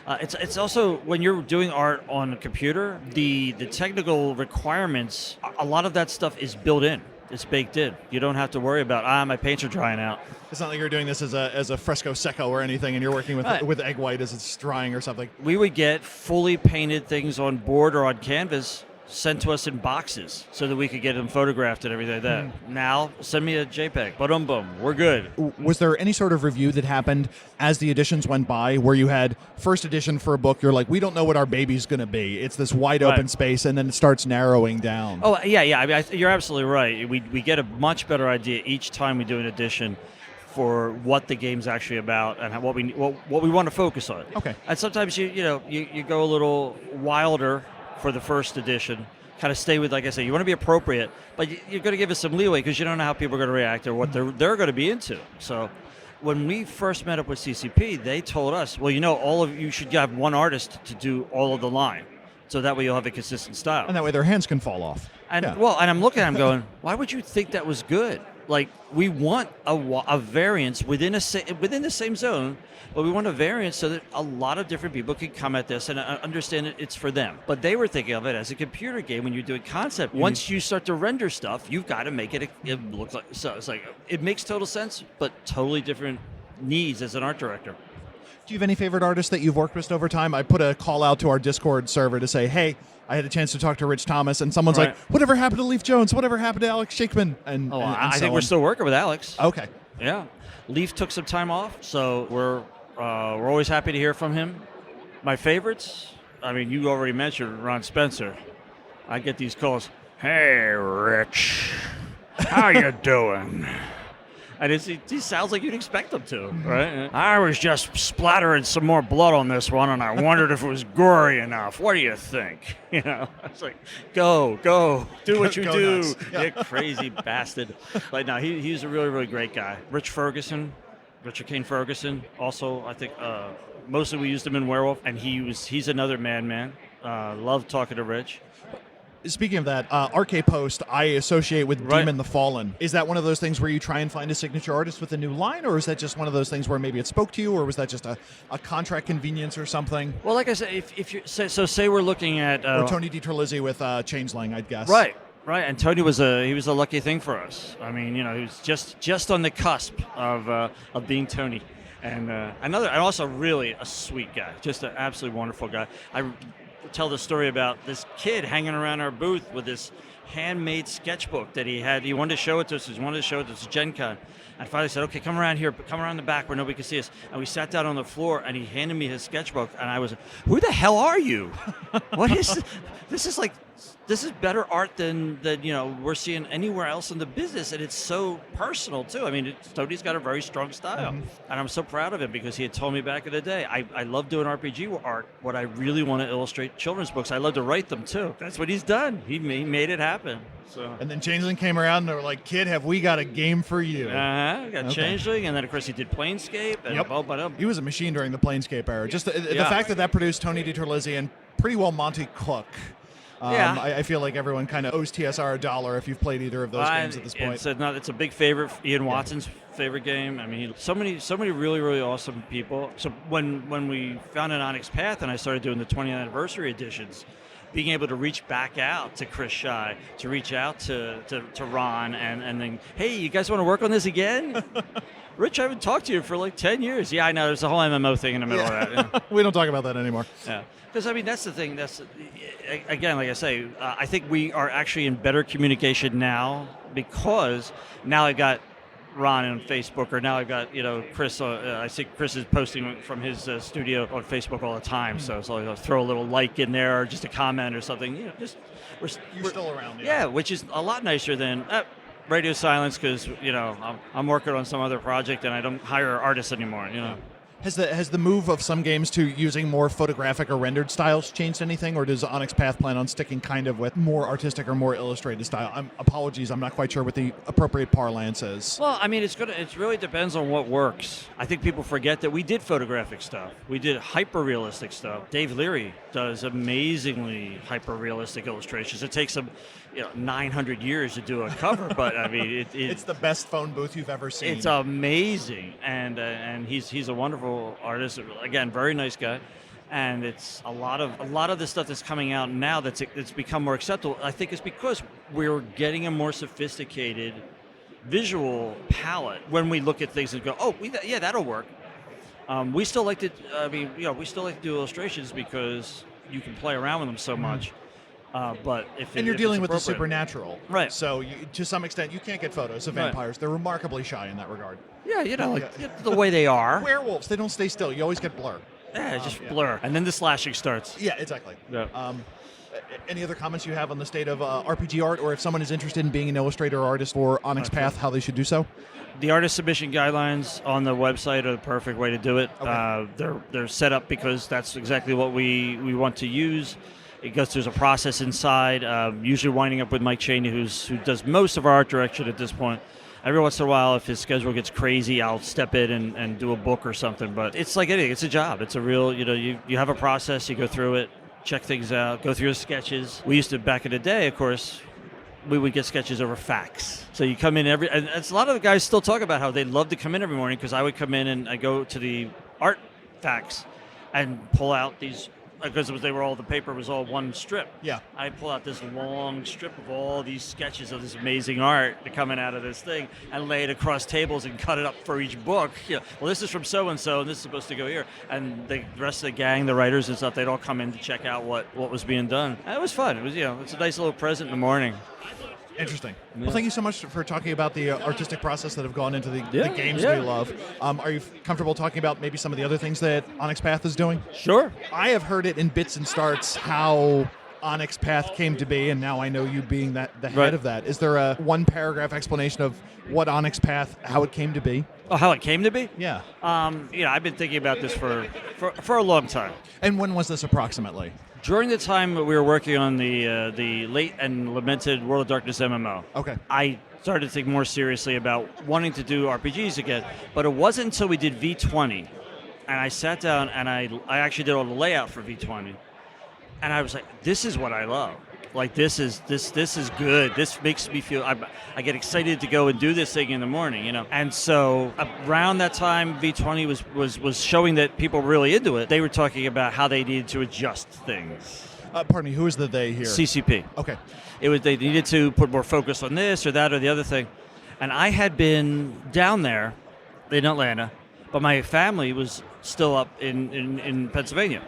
It's also when you're doing art on a computer, the technical requirements, a lot of that stuff is built in. It's baked in. You don't have to worry about my paints are drying out. It's not like you're doing this as a fresco secco or anything, and you're working with egg white as it's drying or something. We would get fully painted things on board or on canvas sent to us in boxes so that we could get them photographed and everything like that. Now, send me a JPEG. Boom, we're good. Was there any sort of review that happened as the editions went by where you had first edition for a book, you're like, we don't know what our baby's going to be. It's this wide open space, and then it starts narrowing down. Oh, yeah. I mean, you're absolutely right. We get a much better idea each time we do an edition for what the game's actually about and what we want to focus on. Okay. And sometimes you go a little wilder for the first edition, kind of stay with, like I say, you want to be appropriate, but you're going to give us some leeway because you don't know how people are going to react or what they're going to be into. So when we first met up with CCP, they told us, well, all of you should have one artist to do all of the line, so that way you'll have a consistent style. And that way their hands can fall off. And and I'm looking at them going, why would you think that was good? Like, we want a variance within the same zone, but we want a variance so that a lot of different people can come at this and understand it's for them. But they were thinking of it as a computer game when you're doing concept. Once you start to render stuff, you've got to make it look like. So it's like, it makes total sense, but totally different needs as an art director. Do you have any favorite artists that you've worked with over time? I put a call out to our Discord server to say, hey, I had a chance to talk to Rich Thomas, and someone's like, whatever happened to Leif Jones? Whatever happened to Alex Shakeman? I think we're still working with Alex. Okay. Yeah. Leif took some time off, so we're always happy to hear from him. My favorites, I mean, you already mentioned Ron Spencer. I get these calls, hey, Rich, how you doing? And he sounds like you'd expect him to, right? I was just splattering some more blood on this one, and I wondered if it was gory enough. What do you think? It's like, go, do what you do, nuts. you crazy bastard. But no, he's a really, really great guy. Richard Kane Ferguson, also, I think, mostly we used him in Werewolf, and he's another man. Love talking to Rich. Speaking of that, RK Post, I associate with Demon the Fallen. Is that one of those things where you try and find a signature artist with a new line, or is that just one of those things where maybe it spoke to you, or was that just a contract convenience or something? Well, like I said, if you say we're looking at or Tony DiTerlizzi with Changeling, I'd guess. Right. And Tony was a lucky thing for us. I mean, he was just on the cusp of being Tony, and also really a sweet guy, just an absolutely wonderful guy. tell the story about this kid hanging around our booth with this handmade sketchbook that he had. He wanted to show it to us. He wanted to show it to us at Gen Con. I finally said, okay, come around here, come around the back where nobody can see us. And we sat down on the floor, and he handed me his sketchbook, and I was like, who the hell are you? What is this? This is better art than we're seeing anywhere else in the business, and it's so personal too. I mean, Tony's got a very strong style, and I'm so proud of him because he had told me back in the day, I love doing RPG art. What I really want to illustrate children's books. I love to write them too. That's what he's done. He made it happen. So. And then Changeling came around, and they were like, "Kid, have we got a game for you?" Got Changeling, and then of course he did Planescape. And He was a machine during the Planescape era. Just the fact that produced Tony DiTerlizzi and pretty well Monty Cook. I feel like everyone kind of owes TSR $1 if you've played either of those games at this point. It's a big favorite. Ian Watson's favorite game. I mean, so many really, really awesome people. So when we founded Onyx Path and I started doing the 20th anniversary editions, being able to reach back out to Chris Shy, to reach out to Ron, and then, hey, you guys want to work on this again? Rich, I haven't talked to you for like 10 years. Yeah, I know. There's a whole MMO thing in the middle of that. Yeah. We don't talk about that anymore. Yeah. Because, I mean, that's the thing. Again, like I say, I think we are actually in better communication now because now I got Ron on Facebook, or now I've got, Chris. I see Chris is posting from his studio on Facebook all the time. So I'll throw a little like in there or just a comment or something. We're still around. Yeah, which is a lot nicer than... radio silence because I'm working on some other project and I don't hire artists anymore. Has the move of some games to using more photographic or rendered styles changed anything, or does Onyx Path plan on sticking kind of with more artistic or more illustrated style? Apologies, I'm not quite sure what the appropriate parlance is. Well, I mean, it really depends on what works. I think people forget that we did photographic stuff. We did hyper-realistic stuff. Dave Leary does amazingly hyper-realistic illustrations. It takes him 900 years to do a cover, but I mean, it's the best phone booth you've ever seen. It's amazing, and he's a wonderful artist. Again, very nice guy, and it's a lot of the stuff that's coming out now it's become more acceptable. I think it's because we're getting a more sophisticated visual palette when we look at things and go, oh, yeah, that'll work. We still like to do illustrations because you can play around with them so much. But if you're dealing with the supernatural, right? So to some extent, you can't get photos of vampires. Right. They're remarkably shy in that regard. Yeah, the way they are. Werewolves, they don't stay still. You always get blur. Yeah, just blur, and then the slashing starts. Yeah, exactly. Yeah. Any other comments you have on the state of RPG art, or if someone is interested in being an illustrator or artist for Onyx Path, how they should do so? The artist submission guidelines on the website are the perfect way to do it. Okay. They're set up because that's exactly what we want to use. It goes through a process inside, usually winding up with Mike Chaney, who does most of our art direction at this point. Every once in a while, if his schedule gets crazy, I'll step in and do a book or something. But it's like anything. It's a job. It's a real, you have a process, you go through it, check things out, go through the sketches. We used to, back in the day, of course, we would get sketches over fax. So you come in and a lot of the guys still talk about how they love to come in every morning because I would come in and I go to the art fax and pull out these, because the paper was all one strip. Yeah. I pull out this long strip of all these sketches of this amazing art coming out of this thing and lay it across tables and cut it up for each book. Well, this is from so-and-so, and this is supposed to go here. And the rest of the gang, the writers and stuff, they'd all come in to check out what was being done. And it was fun. It was, it's a nice little present in the morning. Interesting. Yeah. Well, thank you so much for talking about the artistic process that have gone into the games we love. Are you comfortable talking about maybe some of the other things that Onyx Path is doing? Sure. I have heard it in bits and starts how Onyx Path came to be, and now I know you being the head of that. Is there a one-paragraph explanation of what Onyx Path, how it came to be? Oh, how it came to be? Yeah. I've been thinking about this for a long time. And when was this approximately? During the time we were working on the late and lamented World of Darkness MMO, okay, I started to think more seriously about wanting to do RPGs again. But it wasn't until we did V20, and I sat down and I actually did all the layout for V20, and I was like, this is what I love. Like this is good. This makes me feel I get excited to go and do this thing in the morning, And so around that time, V20 was showing that people were really into it. They were talking about how they needed to adjust things. Pardon me, who is the they here? CCP. Okay. They needed to put more focus on this or that or the other thing, and I had been down there in Atlanta, but my family was still up in Pennsylvania.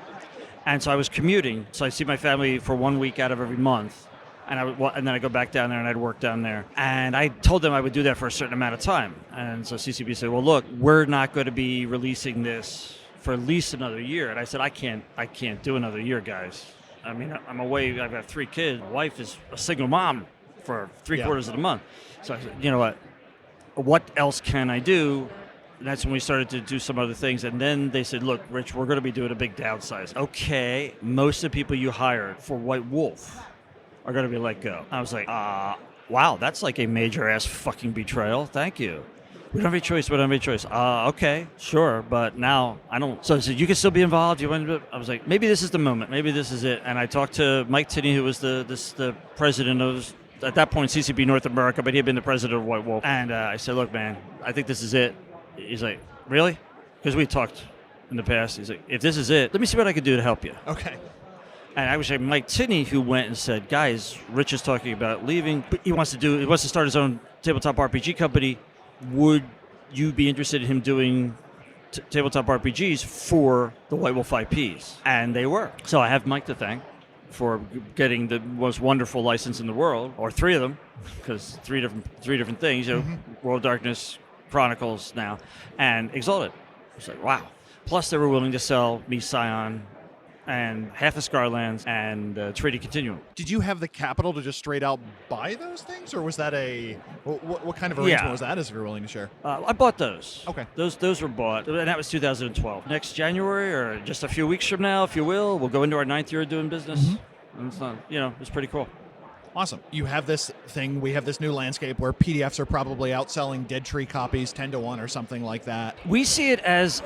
And so I was commuting. So I see my family for 1 week out of every month. And then I go back down there and I'd work down there. And I told them I would do that for a certain amount of time. And so CCB said, well, look, we're not going to be releasing this for at least another year. And I said, I can't do another year, guys. I mean, I'm away. I've got 3 kids. My wife is a single mom for 3/4 of the month. So I said, you know what else can I do? And that's when we started to do some other things. And then they said, look, Rich, we're going to be doing a big downsize. Okay, most of the people you hired for White Wolf are going to be let go. I was like, wow, that's like a major ass fucking betrayal. Thank you. We don't have any choice. Okay, sure, but now I don't. So I said, you can still be involved. You want to? I was like, maybe this is the moment. Maybe this is it. And I talked to Mike Tinney, who was the president of, at that point, CCB North America, but he had been the president of White Wolf. And I said, look, man, I think this is it. He's like, really? Because we talked in the past. He's like, if this is it, let me see what I can do to help you. Okay. And I was like, Mike Tinney, who went and said, guys, Rich is talking about leaving, but he wants to start his own tabletop RPG company. Would you be interested in him doing tabletop RPGs for the White Wolf IPs? And they were. So I have Mike to thank for getting the most wonderful license in the world, or 3 of them, because three different things. World of Darkness, Chronicles now, and Exalted. It's like, wow. Plus, they were willing to sell me Scion and half the Scarlands and Treaty Continuum. Did you have the capital to just straight out buy those things, or was that what kind of arrangement was that, if you're willing to share? I bought those. Okay. Those were bought, and that was 2012. Next January, or just a few weeks from now, if you will, we'll go into our 9th year of doing business. And it's not, it's pretty cool. Awesome. You have this thing, we have this new landscape where PDFs are probably outselling Dead Tree copies 10-1 or something like that. We see it as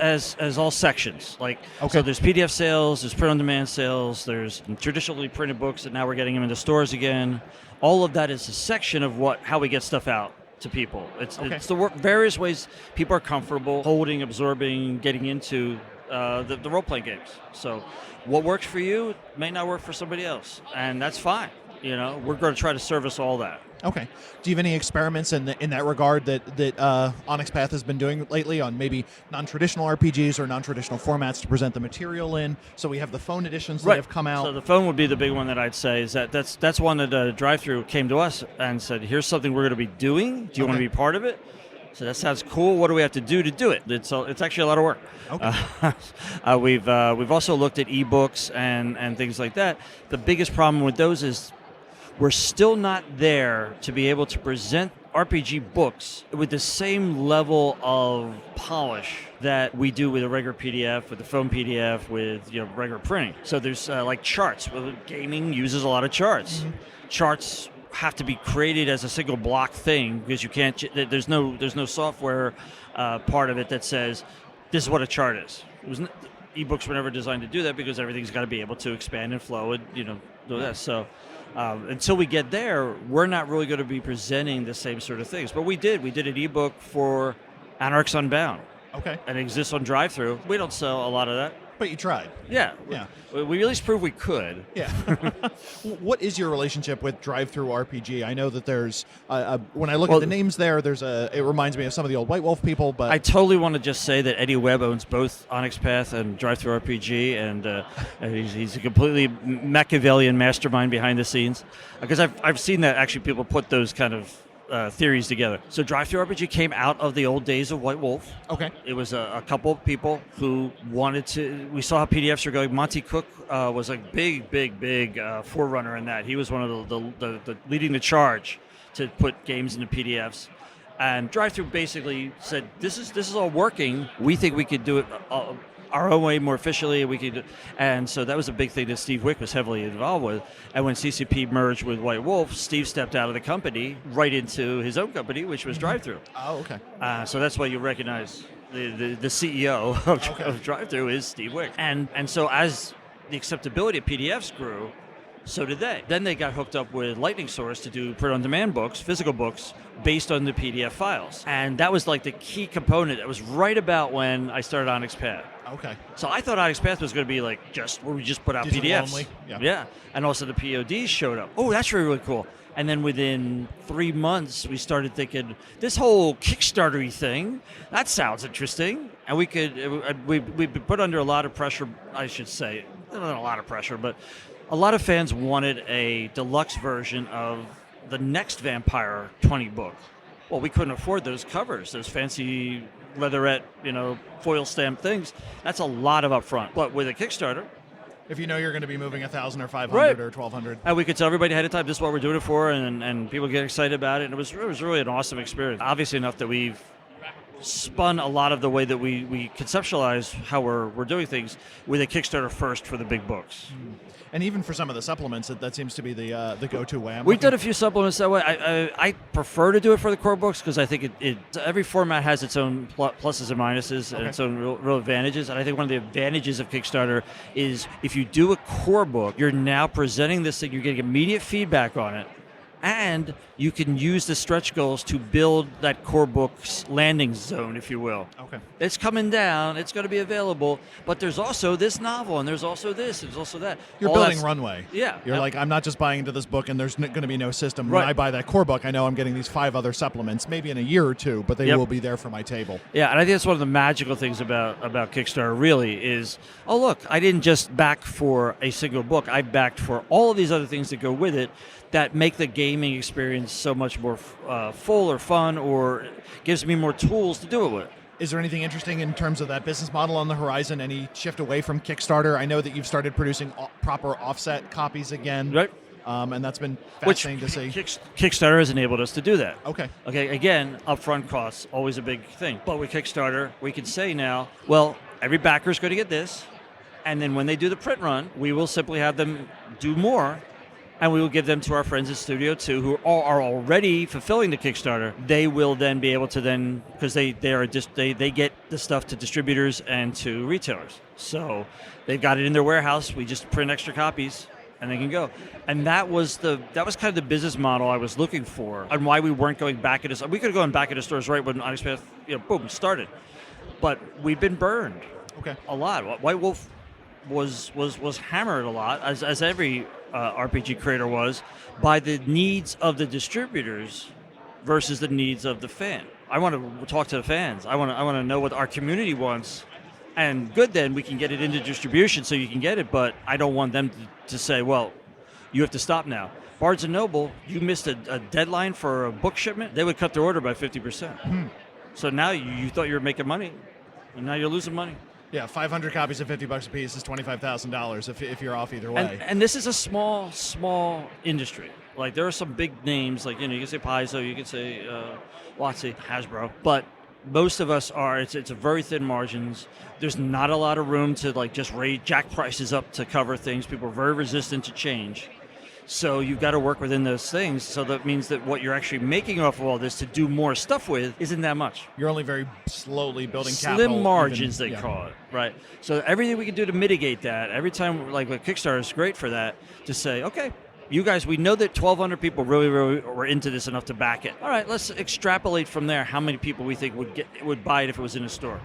all sections. So there's PDF sales, there's print-on-demand sales, there's traditionally printed books that now we're getting them into stores again. All of that is a section of how we get stuff out to people. It's the various ways people are comfortable holding, absorbing, getting into the role-playing games. So what works for you may not work for somebody else, and that's fine. We're going to try to service all that. Okay. Do you have any experiments in that regard that Onyx Path has been doing lately on maybe non-traditional RPGs or non-traditional formats to present the material in? So we have the phone editions that have come out. So the phone would be the big one that I'd say is that's one that Drive-Thru came to us and said, here's something we're going to be doing. Do you want to be part of it? So that sounds cool. What do we have to do it? It's actually a lot of work. Okay. We've also looked at ebooks and things like that. The biggest problem with those is we're still not there to be able to present RPG books with the same level of polish that we do with a regular PDF, with the phone PDF, with regular printing. So there's like charts. Well, gaming uses a lot of charts. Charts have to be created as a single block thing because you can't. There's no software part of it that says this is what a chart is. Ebooks were never designed to do that because everything's got to be able to expand and flow and do that. So. Until we get there, we're not really going to be presenting the same sort of things. But we did an ebook for Anarchs Unbound. Okay. And it exists on Drive-Thru. We don't sell a lot of that. But you tried. Yeah. We at least proved we could. Yeah. What is your relationship with Drive-Thru RPG? I know that there's, when I look at the names there, it reminds me of some of the old White Wolf people, but... I totally want to just say that Eddie Webb owns both Onyx Path and Drive-Thru RPG, and he's a completely Machiavellian mastermind behind the scenes. Because I've seen that actually people put those kind of theories together. So Drive-Thru RPG came out of the old days of White Wolf. Okay. It was a couple of people who wanted to. We saw how PDFs are going. Monty Cook was a big forerunner in that. He was one of the leading the charge to put games into PDFs. And Drive-Thru basically said, "This is all working. We think we could do it our own way more efficiently." And so that was a big thing that Steve Wick was heavily involved with. And when CCP merged with White Wolf, Steve stepped out of the company right into his own company, which was Drive-Thru. Oh, okay. So that's why you recognize the CEO of Drive-Thru is Steve Wick. And so as the acceptability of PDFs grew, so did they. Then they got hooked up with Lightning Source to do print-on-demand books, physical books, based on the PDF files. And that was like the key component. That was right about when I started Onyx Path. Okay. So I thought Onyx Path was going to be like just where we just put out Digital PDFs. Only. Yeah. And also the PODs showed up. Oh, that's really cool. And then within 3 months, we started thinking, this whole Kickstarter-y thing, that sounds interesting. And we put under a lot of pressure, I should say, not a lot of pressure, but a lot of fans wanted a deluxe version of the next Vampire 20 book. Well, we couldn't afford those covers, those fancy leatherette, foil stamp things. That's a lot of upfront. But with a Kickstarter, if you know you're going to be moving 1,000 or 500 right, or 1,200, and we could tell everybody ahead of time, this is what we're doing it for, and people get excited about it. And it was really an awesome experience. Obviously enough that we've spun a lot of the way that we conceptualize how we're doing things with a Kickstarter first for the big books. And even for some of the supplements, that seems to be the go-to way. We've done a few supplements that way. I prefer to do it for the core books because I think every format has its own pluses and minuses and its own real advantages. And I think one of the advantages of Kickstarter is if you do a core book, you're now presenting this thing, you're getting immediate feedback on it, and you can use the stretch goals to build that core book's landing zone, if you will. Okay. It's coming down. It's going to be available. But there's also this novel, and there's also this, and there's also that. You're building runway. Yeah. You're like, I'm not just buying into this book, and there's going to be no system. Right. When I buy that core book, I know I'm getting these 5 other supplements, maybe in a year or two, but they will be there for my table. Yeah, and I think that's one of the magical things about Kickstarter, really, is, oh, look, I didn't just back for a single book. I backed for all of these other things that go with it that make the gaming experience so much more full or fun, or gives me more tools to do it with. Is there anything interesting in terms of that business model on the horizon? Any shift away from Kickstarter? I know that you've started producing proper offset copies again. Right. And that's been fascinating to see. Kickstarter has enabled us to do that. Okay. Again, upfront costs, always a big thing. But with Kickstarter, we can say now, well, every backer is going to get this, and then when they do the print run, we will simply have them do more, and we will give them to our friends at Studio 2 who are already fulfilling the Kickstarter. They will then be able to because they get the stuff to distributors and to retailers. So they've got it in their warehouse. We just print extra copies and they can go. And that was kind of the business model I was looking for, and why we weren't going back into. We could have gone back into stores right when Onyx Path, boom, started. But we've been burned. Okay. A lot. White Wolf was hammered a lot, as every RPG creator was, by the needs of the distributors versus the needs of the fan. I want to talk to the fans. I want to know what our community wants, and good, then we can get it into distribution so you can get it. But I don't want them to say, well, you have to stop now. Barnes & Noble, you missed a deadline for a book shipment, they would cut their order by 50%. So now you thought you were making money, and now you're losing money. Yeah, 500 copies at $50 a piece is $25,000 if you're off either way. And this is a small industry. Like, there are some big names, like, you can say Paizo, you can say WotC, Hasbro, but most of us it's a very thin margins. There's not a lot of room to just jack prices up to cover things. People are very resistant to change. So you've got to work within those things. So that means that what you're actually making off of all this to do more stuff with isn't that much. You're only very slowly building capital. Slim margins, they call it, right? So everything we can do to mitigate that, every time, with Kickstarter is great for that, to say, okay, you guys, we know that 1,200 people really were into this enough to back it. All right, let's extrapolate from there how many people we think would buy it if it was in a store.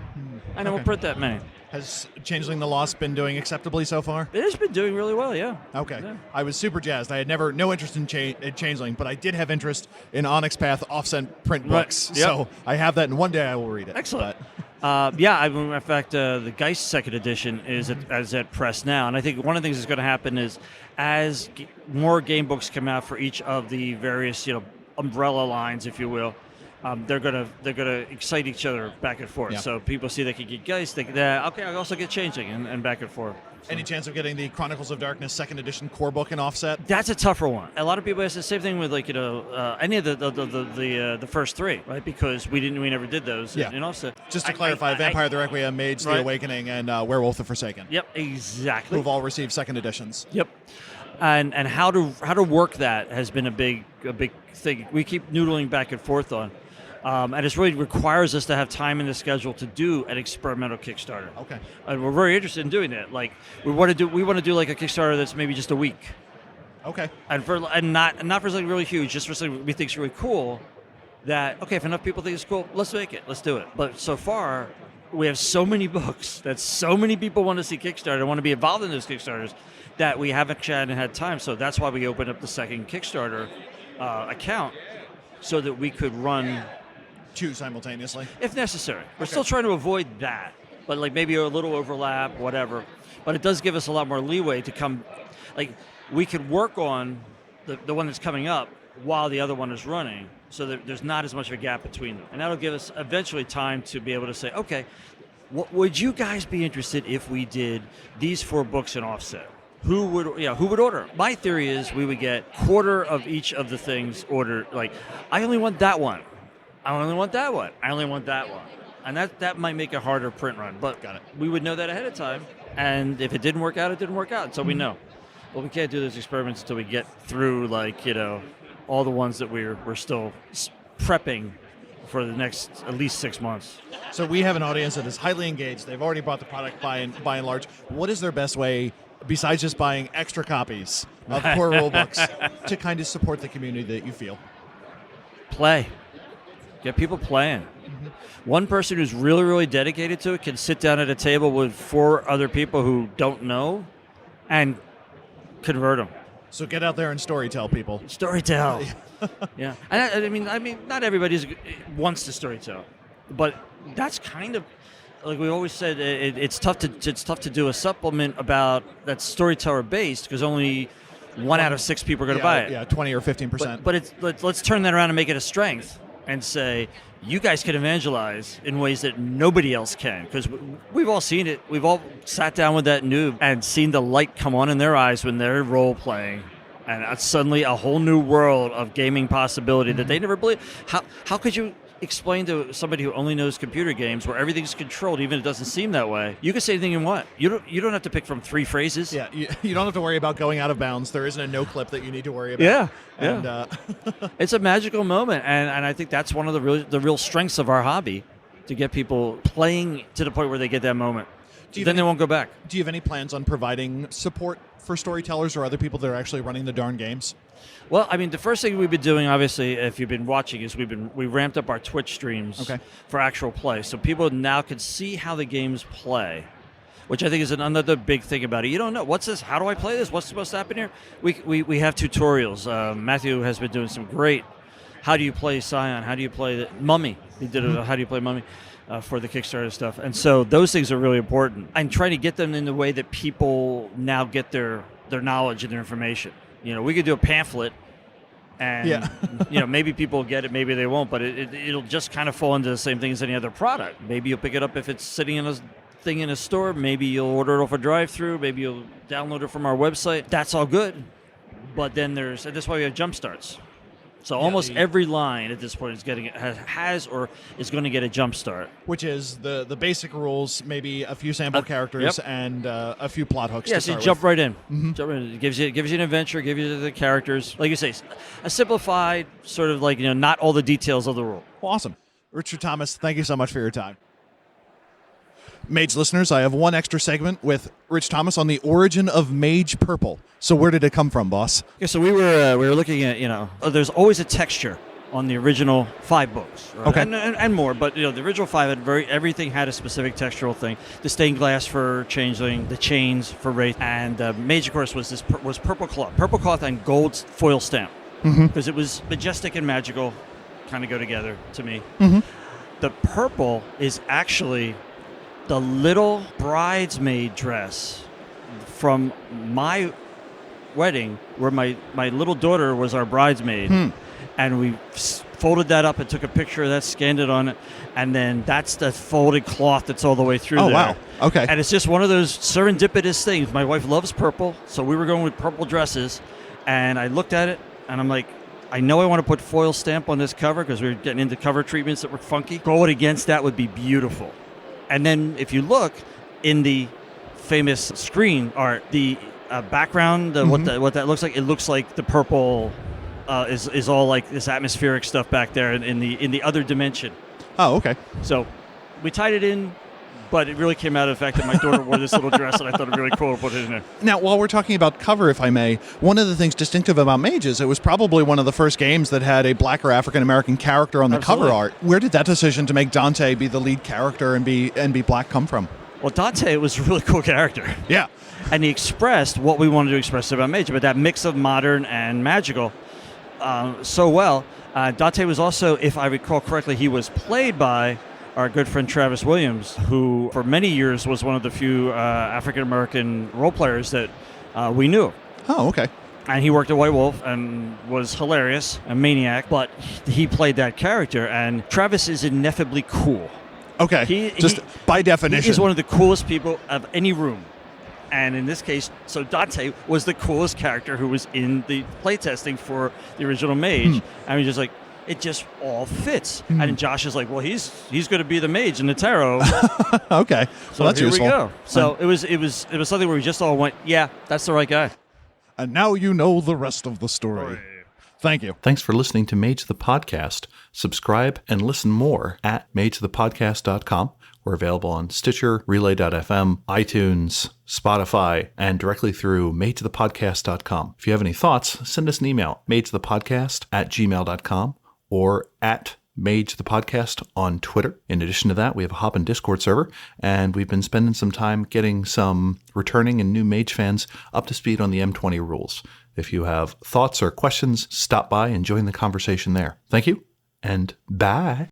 And then we'll print that many. Has Changeling the Lost been doing acceptably so far? It has been doing really well, yeah. Okay. Yeah. I was super jazzed. I had no interest in Changeling, but I did have interest in Onyx Path offset print books. Right. Yep. So I have that, and one day I will read it. Excellent. In fact, the Geist second edition is at press now, and I think one of the things that's going to happen is as more game books come out for each of the various umbrella lines, if you will, they're gonna excite each other back and forth. Yeah. So people see they can get Geist, okay, I also get Changeling, and back and forth. So. Any chance of getting the Chronicles of Darkness second edition core book in offset? That's a tougher one. A lot of people ask the same thing with any of the first three, right? Because we never did those in offset. Just to clarify, Vampire the Requiem, Mage the Awakening, and Werewolf the Forsaken. Yep, exactly. Who've all received second editions. Yep. And how to work that has been a big thing. We keep noodling back and forth on. And it really requires us to have time in the schedule to do an experimental Kickstarter. Okay. And we're very interested in doing that. Like we want to do like a Kickstarter that's maybe just a week. Okay. And not for something really huge, just for something we think is really cool. That if enough people think it's cool, let's make it. Let's do it. But so far, we have so many books that so many people want to see Kickstarter, want to be involved in those Kickstarters, that we haven't had time. So that's why we opened up the second Kickstarter account, so that we could run two simultaneously, if necessary. We're still trying to avoid that, but maybe a little overlap, whatever. But it does give us a lot more leeway to come, like, we could work on the one that's coming up while the other one is running, so that there's not as much of a gap between them. And that'll give us eventually time to be able to say, okay, what would you guys be interested if we did these 4 books in offset? Who would order? My theory is we would get quarter of each of the things ordered. Like, I only want that one. I only want that one. I only want that one. And that might make a harder print run, but we would know that ahead of time. And if it didn't work out, it didn't work out. So we know. But we can't do those experiments until we get through, all the ones that we're still prepping for the next at least 6 months. So we have an audience that is highly engaged. They've already bought the product by and large. What is their best way, besides just buying extra copies of core rule books, to kind of support the community that you feel? Play. Get people playing. Mm-hmm. One person who's really, really dedicated to it can sit down at a table with 4 other people who don't know and convert them. So get out there and storytell people. Storytell. Yeah. And I mean, not everybody wants to storytell, but that's kind of, like we always said, it's tough to do a supplement about that's storyteller based because only 1 out of 6 people are going to buy it. Yeah, 20 or 15%. But let's turn that around and make it a strength and say, you guys can evangelize in ways that nobody else can, because we've all seen it. We've all sat down with that noob and seen the light come on in their eyes when they're role-playing, and it's suddenly a whole new world of gaming possibility that they never believed. How could you explain to somebody who only knows computer games where everything's controlled, even if it doesn't seem that way? You can say anything you want. You don't have to pick from 3 phrases. Yeah, you don't have to worry about going out of bounds. There isn't a no clip that you need to worry about. Yeah, and it's a magical moment, and I think that's one of the real strengths of our hobby, to get people playing to the point where they get that moment. Then they won't go back. Do you have any plans on providing support for storytellers or other people that are actually running the darn games? Well, I mean, the first thing we've been doing, obviously, if you've been watching, is we ramped up our Twitch streams for actual play, so people now can see how the games play, which I think is another big thing about it. You don't know, what's this? How do I play this? What's supposed to happen here? We have tutorials. Matthew has been doing some great. How do you play Scion? How do you play the Mummy? He did a How do you play Mummy for the Kickstarter stuff, and so those things are really important. I'm trying to get them in the way that people now get their knowledge and their information. We could do a pamphlet, and maybe people will get it, maybe they won't, but it'll just kind of fall into the same thing as any other product. Maybe you'll pick it up if it's sitting in a thing in a store. Maybe you'll order it off a drive-through. Maybe you'll download it from our website. That's all good. But then that's why we have jump starts. So almost every line at this point has or is going to get a jump start, which is the basic rules, maybe a few sample characters and a few plot hooks. Yeah, so you jump right in. Mm-hmm. Jump right in. It gives you an adventure, gives you the characters, like you say, a simplified sort of not all the details of the rule. Well, awesome, Richard Thomas. Thank you so much for your time. Mage listeners, I have one extra segment with Rich Thomas on the origin of Mage Purple. So where did it come from, boss? Yeah, so we were looking at, there's always a texture on the original 5 books, right? Okay, and more, but the original 5 had everything had a specific textural thing. The stained glass for Changeling, the chains for Wraith, and Mage, of course, was purple cloth and gold foil stamp, because it was majestic and magical, kind of go together to me. Mm-hmm. The purple is actually the little bridesmaid dress from my wedding, where my little daughter was our bridesmaid, and we folded that up and took a picture of that, scanned it on it, and then that's the folded cloth that's all the way through there. Wow. Okay. And it's just one of those serendipitous things. My wife loves purple, so we were going with purple dresses, and I looked at it, and I'm like, I know I want to put foil stamp on this cover because we were getting into cover treatments that were funky. Going against that would be beautiful. And then if you look in the famous screen art, the background, what that looks like, it looks like the purple is all like this atmospheric stuff back there in the other dimension. Oh, okay. So we tied it in, but it really came out of the fact that my daughter wore this little dress, and I thought it would be really cool to put it in there. Now, while we're talking about cover, if I may, one of the things distinctive about Mage is it was probably one of the first games that had a Black or African-American character on the cover art. Where did that decision to make Dante be the lead character and be Black come from? Well, Dante was a really cool character. Yeah. And he expressed what we wanted to express about Mage, but that mix of modern and magical so well. Dante was also, if I recall correctly, he was played by our good friend Travis Williams, who for many years was one of the few African-American role players that we knew. Oh, okay. And he worked at White Wolf and was hilarious, a maniac, but he played that character, and Travis is ineffably cool. Okay, by definition. He is one of the coolest people of any room. And in this case, so Dante was the coolest character who was in the playtesting for the original Mage. I mean, just like, it just all fits. And Josh is like, well, he's going to be the mage in the tarot. Okay, so well, that's here useful. we go. So it was something where we just all went, yeah, that's the right guy. And now you know the rest of the story. Thank you. Thanks for listening to Mage the Podcast. Subscribe and listen more at magethepodcast.com. We're available on Stitcher, Relay.fm, iTunes, Spotify, and directly through magethepodcast.com. If you have any thoughts, send us an email, magethepodcast@gmail.com or at Mage the Podcast on Twitter. In addition to that, we have a Hop and Discord server, and we've been spending some time getting some returning and new Mage fans up to speed on the M20 rules. If you have thoughts or questions, stop by and join the conversation there. Thank you, and bye.